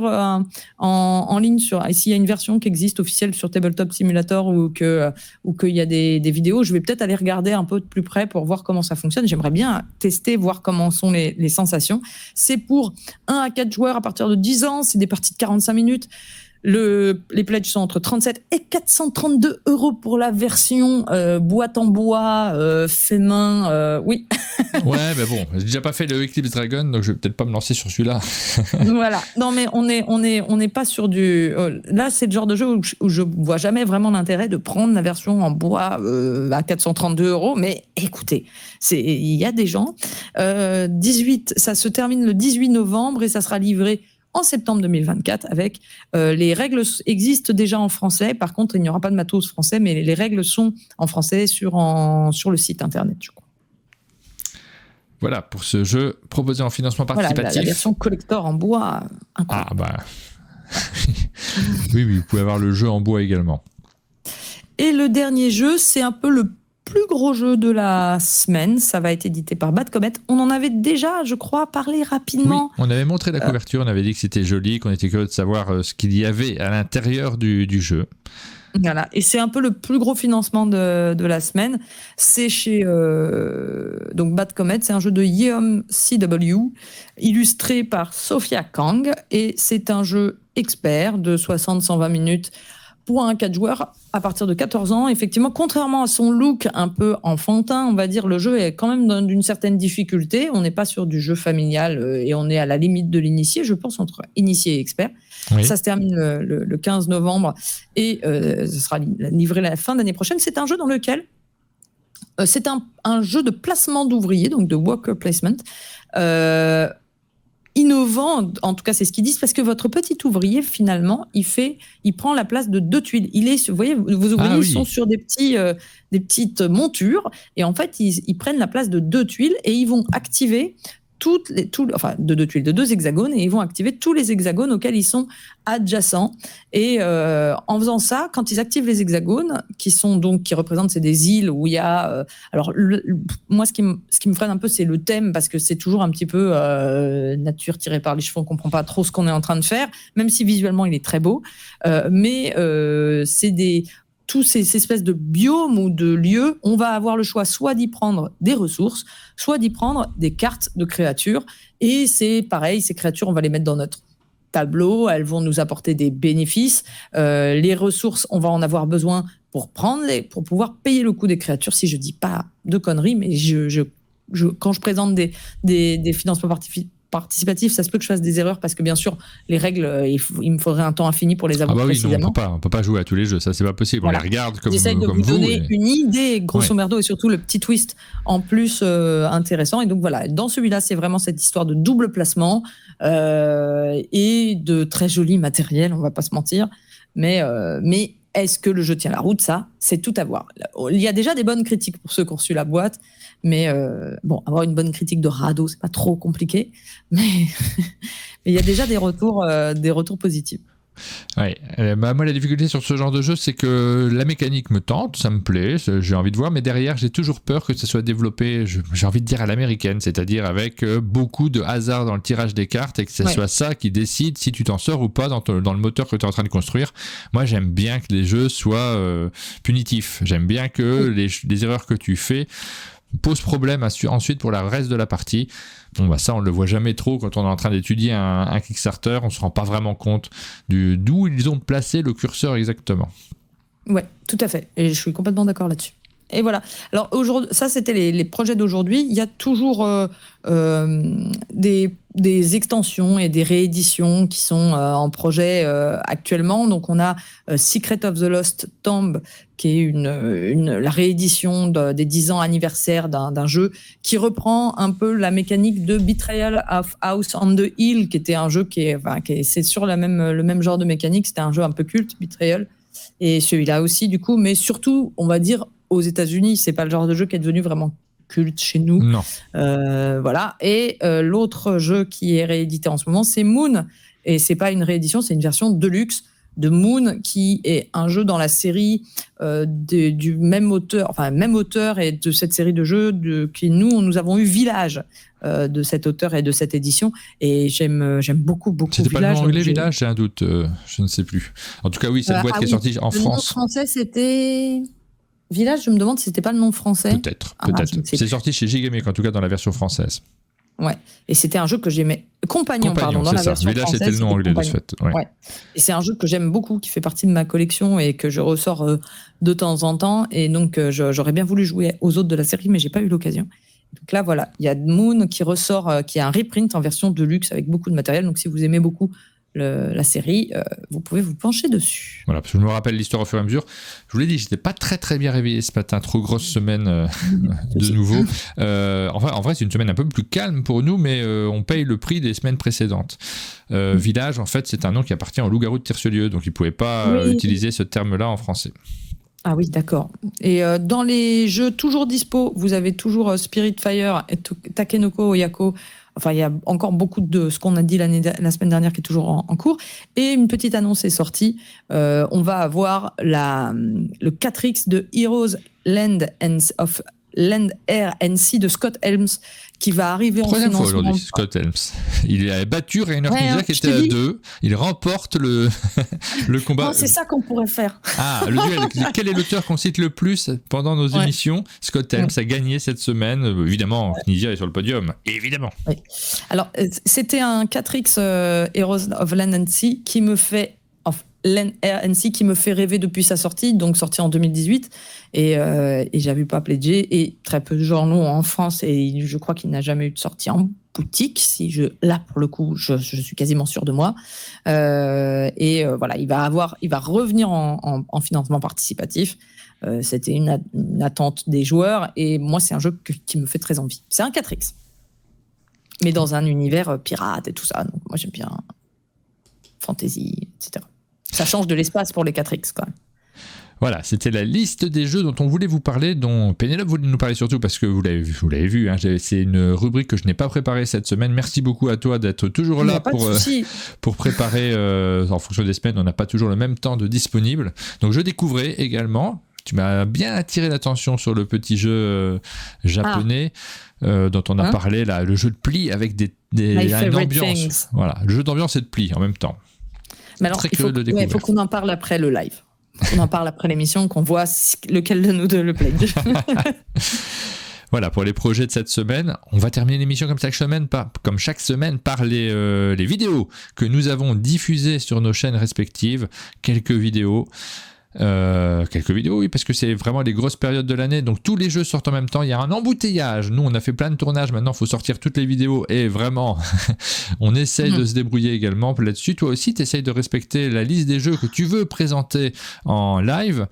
en ligne, s'il y a une version qui existe officielle sur Tabletop Simulator ou qu'il y a des vidéos, je vais peut-être aller regarder un peu de plus près pour voir comment ça fonctionne. J'aimerais bien tester, voir comment sont les sensations. C'est pour 1 à 4 joueurs à partir de 10 ans, c'est des parties de 45 minutes. Les pledges sont entre 37 et 432 € pour la version boîte en bois, fait main, oui. Ouais, mais bon, j'ai déjà pas fait le Eclipse Dragon, donc je vais peut-être pas me lancer sur celui-là. Voilà. Non, mais on n'est pas sur du. Là, c'est le genre de jeu où je vois jamais vraiment l'intérêt de prendre la version en bois à 432 €. Mais écoutez, il y a des gens. Ça se termine le 18 novembre et ça sera livré en septembre 2024 avec les règles existent déjà en français. Par contre, il n'y aura pas de matos français, mais les règles sont en français sur le site internet, je crois. Voilà pour ce jeu proposé en financement participatif. Voilà, la version collector en bois. Incroyable. Ah bah oui, vous pouvez avoir le jeu en bois également. Et le dernier jeu, c'est un peu le plus gros jeu de la semaine. Ça va être édité par Bad Comet. On en avait déjà, je crois, parlé rapidement. Oui, on avait montré la couverture, on avait dit que c'était joli, qu'on était curieux de savoir ce qu'il y avait à l'intérieur du jeu. Voilà, et c'est un peu le plus gros financement de la semaine. C'est chez donc Bad Comet, c'est un jeu de Yeom CW, illustré par Sophia Kang, et c'est un jeu expert de 60-120 minutes pour un 4 joueurs à partir de 14 ans. Effectivement, contrairement à son look un peu enfantin, on va dire, le jeu est quand même d'une certaine difficulté. On n'est pas sur du jeu familial et on est à la limite de l'initié, je pense, entre initié et expert. Oui. Ça se termine le 15 novembre et ce sera livré la fin d'année prochaine. C'est un jeu dans lequel c'est un jeu de placement d'ouvriers, donc de worker placement, innovant, en tout cas c'est ce qu'ils disent, parce que votre petit ouvrier finalement il prend la place de 2 tuiles. Vous voyez, vos ouvriers sont sur des petites montures et en fait ils prennent la place de 2 tuiles et ils vont activer de 2 tuiles, de 2 hexagones, et ils vont activer tous les hexagones auxquels ils sont adjacents. Et en faisant ça, quand ils activent les hexagones, qui représentent des îles où il y a. Alors moi, ce qui me freine un peu, c'est le thème, parce que c'est toujours un petit peu nature tirée par les cheveux. On comprend pas trop ce qu'on est en train de faire, même si visuellement il est très beau. Mais c'est tous ces espèces de biomes ou de lieux, on va avoir le choix soit d'y prendre des ressources, soit d'y prendre des cartes de créatures. Et c'est pareil, ces créatures, on va les mettre dans notre tableau, elles vont nous apporter des bénéfices. Les ressources, on va en avoir besoin pour pouvoir payer le coût des créatures, si je dis pas de conneries, mais quand je présente des financements participatif, ça se peut que je fasse des erreurs parce que bien sûr les règles, il me faudrait un temps infini pour les avoir précisément. Non, on peut pas jouer à tous les jeux, ça c'est pas possible. Voilà. On les regarde comme j'essaye de vous donner une idée grosso merdo et surtout le petit twist en plus intéressant. Et donc voilà, dans celui-là c'est vraiment cette histoire de double placement et de très joli matériel, on va pas se mentir, mais est-ce que le jeu tient la route? Ça, c'est tout à voir. Il y a déjà des bonnes critiques pour ceux qui ont reçu la boîte, mais avoir une bonne critique de radeau, c'est pas trop compliqué, mais il y a déjà des retours positifs. Ouais. Moi, la difficulté sur ce genre de jeu, c'est que la mécanique me tente, ça me plaît, j'ai envie de voir, mais derrière, j'ai toujours peur que ça soit développé, j'ai envie de dire à l'américaine, c'est-à-dire avec beaucoup de hasard dans le tirage des cartes et que ce soit ça qui décide si tu t'en sors ou pas dans le moteur que tu es en train de construire. Moi, j'aime bien que les jeux soient punitifs. J'aime bien que les erreurs que tu fais posent problème ensuite pour le reste de la partie. Bon, ça, on le voit jamais trop quand on est en train d'étudier un Kickstarter. On se rend pas vraiment compte d'où ils ont placé le curseur exactement. Ouais, tout à fait. Et je suis complètement d'accord là-dessus. Et voilà. Alors aujourd'hui, ça c'était les projets d'aujourd'hui. Il y a toujours des extensions et des rééditions qui sont en projet actuellement. Donc on a Secret of the Lost Tomb, qui est la réédition des 10 ans anniversaire d'un jeu qui reprend un peu la mécanique de Betrayal of House on the Hill, qui était un jeu c'est sur le même genre de mécanique. C'était un jeu un peu culte, Betrayal. Et celui-là aussi, du coup, mais surtout, on va dire, aux États-Unis, c'est pas le genre de jeu qui est devenu vraiment culte chez nous. Non. Voilà. Et l'autre jeu qui est réédité en ce moment, c'est Moon. Et c'est pas une réédition, c'est une version deluxe de Moon, qui est un jeu dans la série du même auteur et de cette série de jeux nous avons eu Village de cet auteur et de cette édition, et j'aime beaucoup C'était Village. Pas le nom anglais, Village, j'ai un doute, je ne sais plus. En tout cas, oui, c'est une boîte qui est sortie en France. Le nom français, c'était Village. Je me demande si c'était pas le nom français. Peut-être. C'est sorti chez Gigamic, en tout cas dans la version française. Ouais, et c'était un jeu que j'aimais. Compagnon, pardon, dans la version Village, française. C'était le nom anglais de ce fait. Ouais. Et c'est un jeu que j'aime beaucoup, qui fait partie de ma collection et que je ressors de temps en temps. Et donc, j'aurais bien voulu jouer aux autres de la série, mais j'ai pas eu l'occasion. Donc là, voilà, il y a Moon qui ressort, qui a un reprint en version de luxe avec beaucoup de matériel. Donc, si vous aimez beaucoup la série, vous pouvez vous pencher dessus. Voilà, parce que je me rappelle l'histoire au fur et à mesure. Je vous l'ai dit, j'étais pas très bien réveillé ce matin, trop grosse semaine de nouveau. En vrai, c'est une semaine un peu plus calme pour nous, mais on paye le prix des semaines précédentes. Village, en fait, c'est un nom qui appartient au loup-garou de Tircelieu, donc il pouvait pas utiliser ce terme-là en français. Ah oui, d'accord. Et dans les jeux toujours dispo, vous avez toujours Spiritfire et Takenoko Oyako. Enfin, il y a encore beaucoup de ce qu'on a dit la semaine dernière qui est toujours en cours. Et une petite annonce est sortie. On va avoir le 4X de Heroes Land Air and Sea de Scott Helms qui va arriver en financement. Troisième fois aujourd'hui, Scott Helms. Il a battu Rainer Knizia qui était à 2. Il remporte le combat. Non, c'est ça qu'on pourrait faire. Ah, le duel. Quel est l'auteur qu'on cite le plus pendant nos émissions? Scott Helms a gagné cette semaine. Évidemment, Knizia est sur le podium. Évidemment. Oui. Alors, c'était un 4X Heroes of Land and Sea qui me fait Land Air and Sea qui me fait rêver depuis sa sortie, donc sorti en 2018, et j'avais pas pledgé, et très peu de gens l'ont en France, et je crois qu'il n'a jamais eu de sortie en boutique. Là pour le coup, je suis quasiment sûr de moi. Voilà, il va revenir en financement participatif. C'était une attente des joueurs, et moi c'est un jeu qui me fait très envie. C'est un 4X, mais dans un univers pirate et tout ça. Donc moi j'aime bien fantasy, etc. Ça change de l'espace pour les 4X quand même. Voilà, c'était la liste des jeux dont on voulait vous parler, dont Pénélope voulait nous parler surtout parce que vous l'avez vu, hein, c'est une rubrique que je n'ai pas préparée cette semaine. Merci beaucoup à toi d'être toujours là pour préparer. En fonction des semaines, on n'a pas toujours le même temps de disponible. Donc je découvrais également, tu m'as bien attiré l'attention sur le petit jeu japonais dont on a parlé, là, le jeu de pli avec une ambiance. Voilà, le jeu d'ambiance et de pli en même temps. Mais alors, il faut qu'on en parle après le live. On en parle après l'émission, qu'on voit lequel de nous deux le pledge. Voilà, pour les projets de cette semaine, on va terminer l'émission comme chaque semaine par les vidéos que nous avons diffusées sur nos chaînes respectives. Quelques vidéos, oui, parce que c'est vraiment les grosses périodes de l'année, donc tous les jeux sortent en même temps, il y a un embouteillage. Nous on a fait plein de tournages, maintenant il faut sortir toutes les vidéos, et vraiment on essaye de se débrouiller également là-dessus. Toi aussi tu essayes de respecter la liste des jeux que tu veux présenter en live.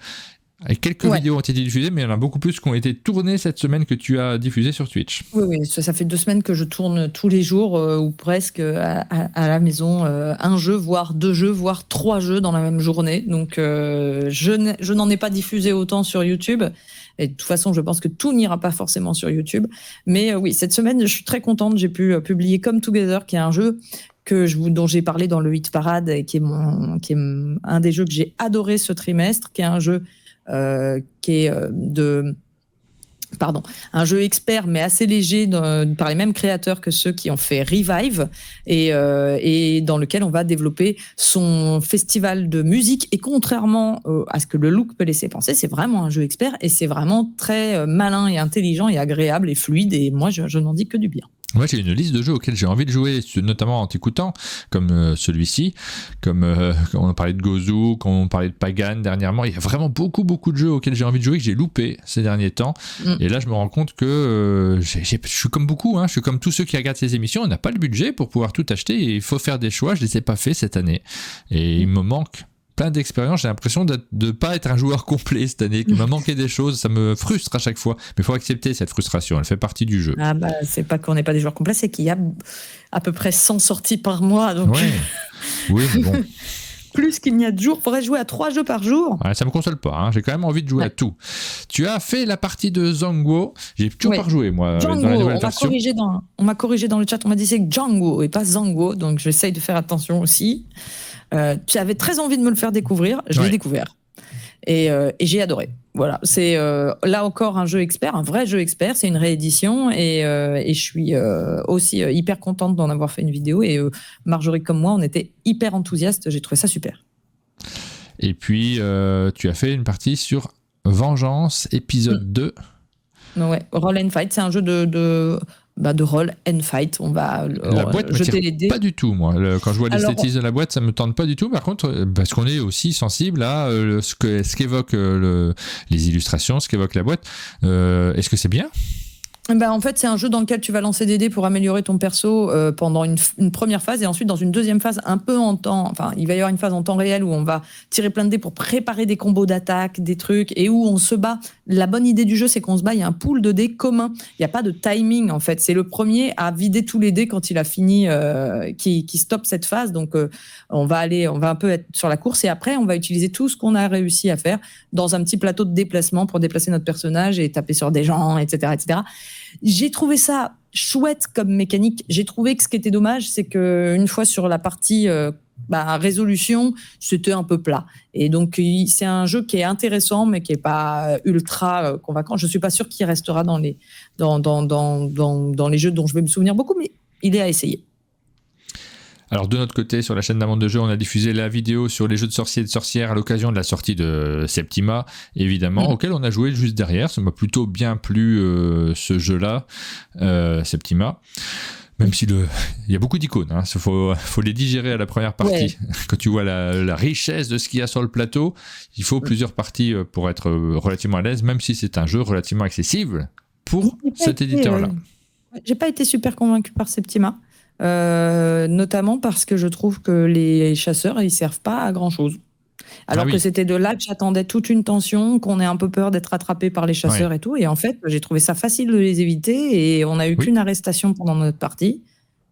Et quelques vidéos ont été diffusées, mais il y en a beaucoup plus qui ont été tournées cette semaine que tu as diffusées sur Twitch. Oui, ça fait 2 semaines que je tourne tous les jours, ou presque, à la maison, un jeu, voire 2 jeux, voire 3 jeux dans la même journée. Donc je n'en ai pas diffusé autant sur YouTube. Et de toute façon, je pense que tout n'ira pas forcément sur YouTube. Mais oui, cette semaine, je suis très contente. J'ai pu publier Come Together, qui est un jeu dont j'ai parlé dans le Hit Parade, et qui est un des jeux que j'ai adoré ce trimestre, qui est un jeu un jeu expert mais assez léger par les mêmes créateurs que ceux qui ont fait Revive, et dans lequel on va développer son festival de musique. Et contrairement à ce que le look peut laisser penser, c'est vraiment un jeu expert, et c'est vraiment très malin et intelligent et agréable et fluide, et moi je n'en dis que du bien. Moi, j'ai une liste de jeux auxquels j'ai envie de jouer, notamment en t'écoutant, comme celui-ci, comme quand on parlait de Gozu, quand on parlait de Pagan dernièrement. Il y a vraiment beaucoup de jeux auxquels j'ai envie de jouer que j'ai loupé ces derniers temps. Et là, je me rends compte que je suis comme beaucoup, je suis comme tous ceux qui regardent ces émissions. On n'a pas le budget pour pouvoir tout acheter et il faut faire des choix. Je ne les ai pas fait cette année. Et il me manque plein d'expériences, j'ai l'impression de ne pas être un joueur complet cette année, qu'il m'a manqué des choses, ça me frustre à chaque fois, mais il faut accepter cette frustration, elle fait partie du jeu. Ah bah, c'est pas qu'on n'est pas des joueurs complets, c'est qu'il y a à peu près 100 sorties par mois, donc... Ouais. Oui, mais bon... Plus qu'il n'y a de jours, il faudrait jouer à 3 jeux par jour. Ouais, ça me console pas, j'ai quand même envie de jouer à tout. Tu as fait la partie de Zanguo, j'ai toujours pas rejoué moi Django, dans la nouvelle version. On m'a corrigé dans le chat, on m'a dit c'est Django et pas Zanguo, donc j'essaye de faire attention aussi. Tu avais très envie de me le faire découvrir, je l'ai découvert. Et j'ai adoré. Voilà, c'est là encore un jeu expert, un vrai jeu expert, c'est une réédition et je suis aussi hyper contente d'en avoir fait une vidéo et Marjorie comme moi, on était hyper enthousiastes, j'ai trouvé ça super. Et puis tu as fait une partie sur Vengeance, épisode 2. Ouais, Roll and Fight, c'est un jeu de roll and fight. On va la boîte jeter les dés. Pas du tout, moi. Quand je vois l'esthétisme de la boîte, ça me tente pas du tout. Par contre, parce qu'on est aussi sensible à ce qu'évoquent les illustrations, ce qu'évoque la boîte. Est-ce que c'est bien ? En fait, c'est un jeu dans lequel tu vas lancer des dés pour améliorer ton perso pendant une première phase et ensuite dans une deuxième phase un peu en temps. Enfin, il va y avoir une phase en temps réel où on va tirer plein de dés pour préparer des combos d'attaque, des trucs et où on se bat. La bonne idée du jeu, c'est qu'on se bat. Il y a un pool de dés commun. Il n'y a pas de timing en fait. C'est le premier à vider tous les dés quand il a fini, qui stoppe cette phase. Donc, on va un peu être sur la course et après, on va utiliser tout ce qu'on a réussi à faire dans un petit plateau de déplacement pour déplacer notre personnage et taper sur des gens, etc., etc. J'ai trouvé ça chouette comme mécanique. J'ai trouvé que ce qui était dommage, c'est qu'une fois sur la partie résolution, c'était un peu plat. Et donc, c'est un jeu qui est intéressant, mais qui n'est pas ultra convaincant. Je ne suis pas sûre qu'il restera dans les jeux dont je vais me souvenir beaucoup, mais il est à essayer. Alors de notre côté, sur la chaîne d'Amande de Jeux, on a diffusé la vidéo sur les jeux de sorciers et de sorcières à l'occasion de la sortie de Septima, évidemment, auquel on a joué juste derrière. Ça m'a plutôt bien plu ce jeu-là, Septima. Même si il y a beaucoup d'icônes, faut les digérer à la première partie. Ouais. Quand tu vois la richesse de ce qu'il y a sur le plateau, il faut plusieurs parties pour être relativement à l'aise, même si c'est un jeu relativement accessible pour cet éditeur-là. J'ai pas été super convaincu par Septima. Notamment parce que je trouve que les chasseurs ils servent pas à grand chose alors que c'était de là que j'attendais toute une tension, qu'on ait un peu peur d'être attrapé par les chasseurs et tout, et en fait j'ai trouvé ça facile de les éviter et on a eu qu'une arrestation pendant notre partie.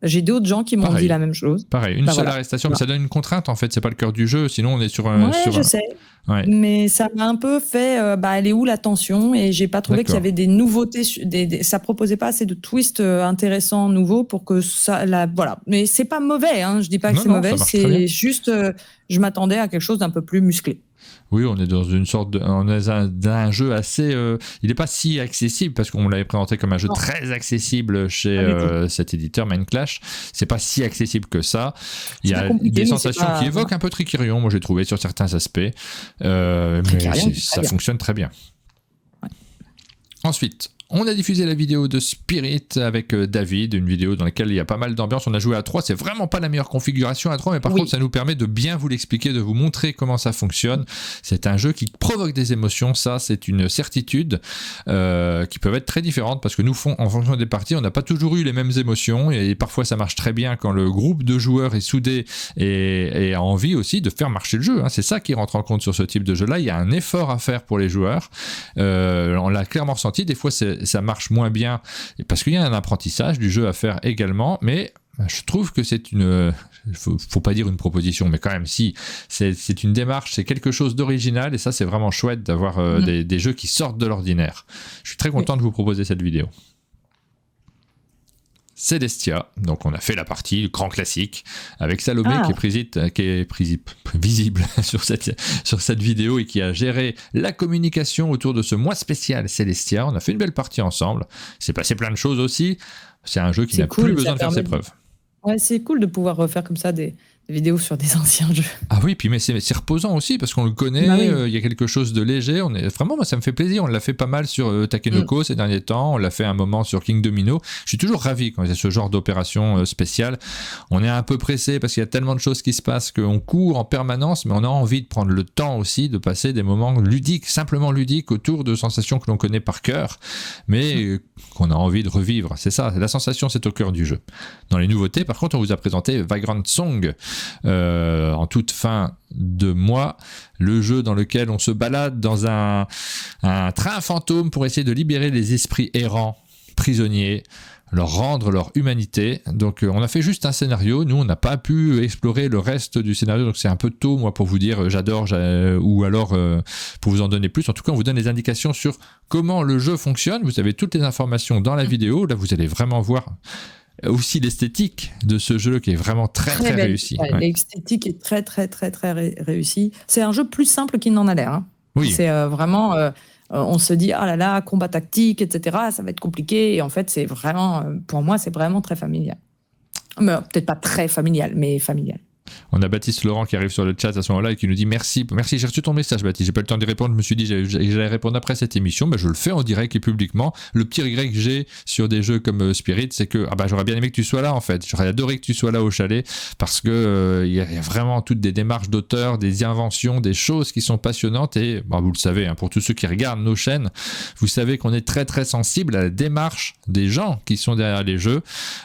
J'ai d'autres gens qui m'ont dit la même chose. Pareil, une seule arrestation, mais ça donne une contrainte en fait, c'est pas le cœur du jeu, sinon on est sur un... je sais. Ouais. Mais ça m'a un peu fait, elle est où la tension ? Et j'ai pas trouvé qu'il y avait des nouveautés, ça proposait pas assez de twists intéressants, nouveaux pour que ça, voilà. Mais c'est pas mauvais, je dis pas que c'est mauvais, c'est juste, je m'attendais à quelque chose d'un peu plus musclé. Oui, on est dans une sorte d'un jeu assez... il n'est pas si accessible, parce qu'on l'avait présenté comme un jeu très accessible chez cet éditeur, Mind Clash. C'est pas si accessible que ça. Il y a des sensations qui évoquent un peu Trickerion, moi j'ai trouvé, sur certains aspects. Mais ça fonctionne très bien. Ouais. Ensuite... on a diffusé la vidéo de Spirit avec David, une vidéo dans laquelle il y a pas mal d'ambiance. On a joué à 3, c'est vraiment pas la meilleure configuration à 3, mais par contre ça nous permet de bien vous l'expliquer, de vous montrer comment ça fonctionne. C'est un jeu qui provoque des émotions, ça c'est une certitude, qui peuvent être très différentes, parce que nous, en fonction des parties, on n'a pas toujours eu les mêmes émotions, et parfois ça marche très bien quand le groupe de joueurs est soudé et a envie aussi de faire marcher le jeu. C'est ça qui rentre en compte sur ce type de jeu-là. Il y a un effort à faire pour les joueurs. On l'a clairement ressenti, des fois ça marche moins bien parce qu'il y a un apprentissage du jeu à faire également, mais je trouve que c'est faut pas dire une proposition, mais quand même si, c'est une démarche, c'est quelque chose d'original, et ça c'est vraiment chouette d'avoir des jeux qui sortent de l'ordinaire. Je suis très content de vous proposer cette vidéo. Celestia, donc on a fait la partie, le grand classique, avec Salomé qui est visible sur cette vidéo et qui a géré la communication autour de ce mois spécial Celestia. On a fait une belle partie ensemble, c'est passé plein de choses aussi, c'est un jeu qui n'a plus besoin de faire ses preuves. Ouais, c'est cool de pouvoir refaire comme ça des vidéos sur des anciens jeux. Ah oui, puis mais c'est reposant aussi parce qu'on le connaît, il y a quelque chose de léger. Vraiment, moi, ça me fait plaisir. On l'a fait pas mal sur Takenoko ces derniers temps. On l'a fait un moment sur King Domino. Je suis toujours ravi quand il y a ce genre d'opération spéciale. On est un peu pressé parce qu'il y a tellement de choses qui se passent qu'on court en permanence, mais on a envie de prendre le temps aussi de passer des moments ludiques, simplement ludiques, autour de sensations que l'on connaît par cœur, mais qu'on a envie de revivre. C'est ça, la sensation, c'est au cœur du jeu. Dans les nouveautés, par contre, on vous a présenté Vagrant Song, en toute fin de mois, le jeu dans lequel on se balade dans un train fantôme pour essayer de libérer les esprits errants, prisonniers, leur rendre leur humanité. Donc on a fait juste un scénario, nous on n'a pas pu explorer le reste du scénario, donc c'est un peu tôt moi pour vous dire j'adore ou alors pour vous en donner plus. En tout cas on vous donne les indications sur comment le jeu fonctionne, vous avez toutes les informations dans la vidéo, là vous allez vraiment voir aussi l'esthétique de ce jeu qui est vraiment très réussi. Ouais. L'esthétique est très réussie. C'est un jeu plus simple qu'il n'en a l'air. Hein. Oui. C'est vraiment, on se dit ah là là, combat tactique, etc. Ça va être compliqué. Et en fait, c'est vraiment, pour moi, c'est vraiment très familial. Mais, peut-être pas très familial, mais familial. On a Baptiste Laurent qui arrive sur le chat à ce moment-là et qui nous dit merci, j'ai reçu ton message Baptiste, j'ai pas eu le temps d'y répondre, je me suis dit j'allais répondre après cette émission, je le fais en direct et publiquement. Le petit regret que j'ai sur des jeux comme Spirit, c'est que j'aurais bien aimé que tu sois là en fait, j'aurais adoré que tu sois là au chalet parce que il y a vraiment toutes des démarches d'auteur, des inventions, des choses qui sont passionnantes et vous le savez, pour tous ceux qui regardent nos chaînes, vous savez qu'on est très sensible à la démarche des gens qui sont derrière les jeux.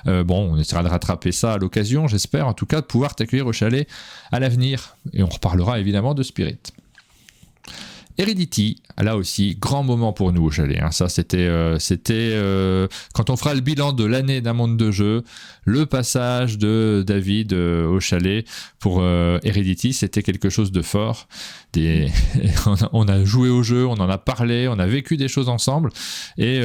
On essaiera de rattraper ça à l'occasion, j'espère en tout cas de pouvoir t'accueillir au chalet à l'avenir, et on reparlera évidemment de Spirit. Heredity, là aussi, grand moment pour nous au chalet. Ça, c'était quand on fera le bilan de l'année d'un monde de jeu, le passage de David au chalet pour Heredity, c'était quelque chose de fort. On a joué au jeu, on en a parlé, on a vécu des choses ensemble, et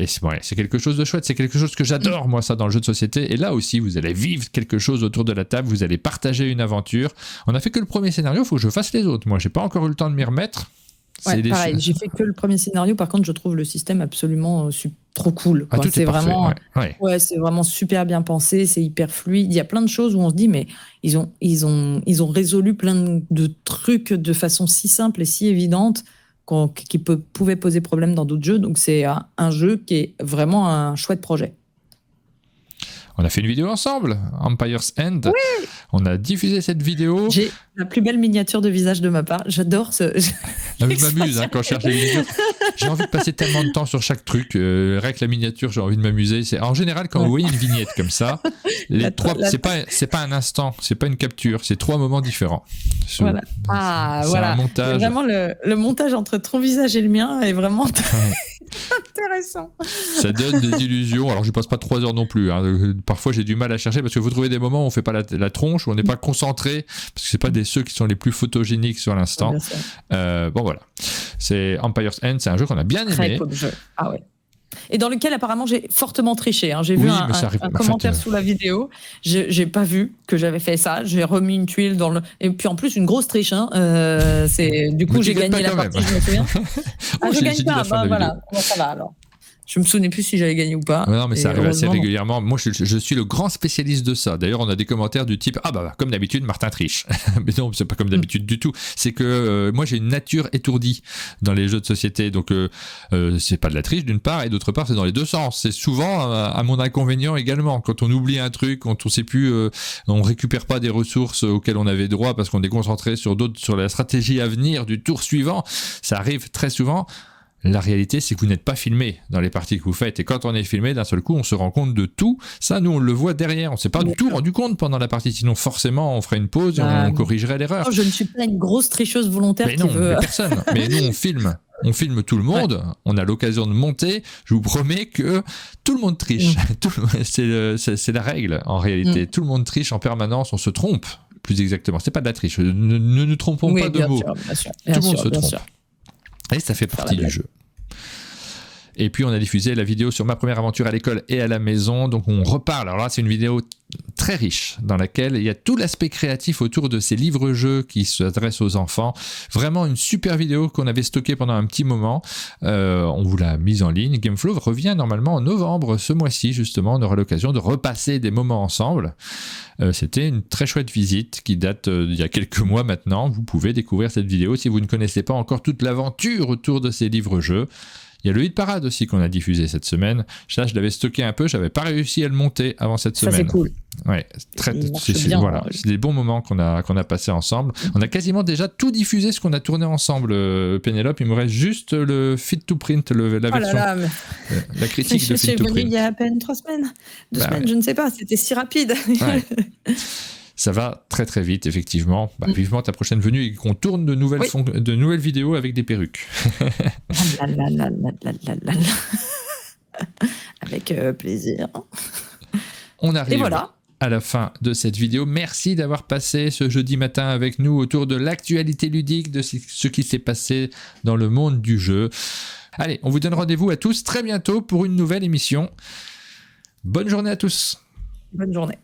c'est quelque chose de chouette. C'est quelque chose que j'adore, moi, ça, dans le jeu de société. Et là aussi, vous allez vivre quelque chose autour de la table, vous allez partager une aventure. On a fait que le premier scénario, il faut que je fasse les autres. Moi, j'ai pas encore eu le temps de m'y remettre. Ouais, pareil, j'ai fait que le premier scénario. Par contre, je trouve le système absolument trop cool. Quoi. Tout est vraiment, c'est vraiment super bien pensé, c'est hyper fluide. Il y a plein de choses où on se dit, mais ils ont résolu plein de trucs de façon si simple et si évidente qui pouvaient poser problème dans d'autres jeux. Donc, c'est un jeu qui est vraiment un chouette projet. On a fait une vidéo ensemble, Empire's End. Oui. On a diffusé cette vidéo. J'ai la plus belle miniature de visage de ma part. J'adore ce... Je m'amuse quand je cherche les miniatures. J'ai envie de passer tellement de temps sur chaque truc. Rien que la miniature, j'ai envie de m'amuser. En général, quand vous voyez une vignette comme ça, c'est pas un instant, c'est pas une capture, c'est 3 moments différents. Voilà. C'est un montage. Vraiment, le montage entre ton visage et le mien est vraiment... intéressant. Ça donne des illusions. Alors je passe pas 3 heures non plus. Parfois j'ai du mal à chercher parce que vous trouvez des moments où on fait pas la tronche, où on n'est pas concentré parce que c'est pas ceux qui sont les plus photogéniques sur l'instant. Voilà. C'est Empire's End, c'est un jeu qu'on a bien aimé. Très cool jeu. Ah ouais. Et dans lequel apparemment j'ai fortement triché. J'ai vu un commentaire sous la vidéo. J'ai pas vu que j'avais fait ça. J'ai remis une tuile dans le. Et puis en plus une grosse triche. Du coup j'ai gagné la partie. Je me souviens. Je gagne pas. Voilà. Bon, ça va alors. Je me souvenais plus si j'avais gagné ou pas. Non, mais ça arrive assez régulièrement. Moi, je suis le grand spécialiste de ça. D'ailleurs, on a des commentaires du type comme d'habitude, Martin triche. Mais non, c'est pas comme d'habitude du tout. C'est que moi, j'ai une nature étourdie dans les jeux de société. Donc, c'est pas de la triche d'une part, et d'autre part, c'est dans les deux sens. C'est souvent à mon inconvénient également. Quand on oublie un truc, quand on sait plus, on récupère pas des ressources auxquelles on avait droit parce qu'on est concentré sur la stratégie à venir du tour suivant. Ça arrive très souvent. La réalité, c'est que vous n'êtes pas filmé dans les parties que vous faites. Et quand on est filmé, d'un seul coup, on se rend compte de tout. Ça, nous, on le voit derrière. On ne s'est pas du tout rendu compte pendant la partie. Sinon, forcément, on ferait une pause et on corrigerait l'erreur. Je ne suis pas une grosse tricheuse volontaire mais personne. Mais nous, on filme. On filme tout le monde. Ouais. On a l'occasion de monter. Je vous promets que tout le monde triche. C'est la règle, en réalité. Tout le monde triche en permanence. On se trompe, plus exactement. C'est pas de la triche. Ne nous trompons pas de mots. Tout le monde se trompe. Et ça fait partie du jeu. Et puis on a diffusé la vidéo sur ma première aventure à l'école et à la maison. Donc on reparle. Alors là, c'est une vidéo très riche, dans laquelle il y a tout l'aspect créatif autour de ces livres-jeux qui s'adressent aux enfants. Vraiment une super vidéo qu'on avait stockée pendant un petit moment. On vous l'a mise en ligne. Gameflow revient normalement en novembre, ce mois-ci justement. On aura l'occasion de repasser des moments ensemble. C'était une très chouette visite qui date d'il y a quelques mois maintenant. Vous pouvez découvrir cette vidéo si vous ne connaissez pas encore toute l'aventure autour de ces livres-jeux. Il y a le Hit Parade aussi qu'on a diffusé cette semaine. Ça, je l'avais stocké un peu, j'avais pas réussi à le monter avant cette semaine. Ça, c'est cool. Ouais, voilà, c'est des bons moments qu'on a passés ensemble. On a quasiment déjà tout diffusé ce qu'on a tourné ensemble, Pénélope. Il me reste juste le Fit to Print, la version, la critique de Fit to Print. Il y a à peine 3 semaines, 2 semaines, je ne sais pas, c'était si rapide. Ouais. Ça va très très vite, effectivement. Vivement ta prochaine venue et qu'on tourne de nouvelles vidéos avec des perruques. Avec plaisir. On arrive et voilà. À la fin de cette vidéo. Merci d'avoir passé ce jeudi matin avec nous autour de l'actualité ludique, de ce qui s'est passé dans le monde du jeu. Allez, on vous donne rendez-vous à tous très bientôt pour une nouvelle émission. Bonne journée à tous. Bonne journée.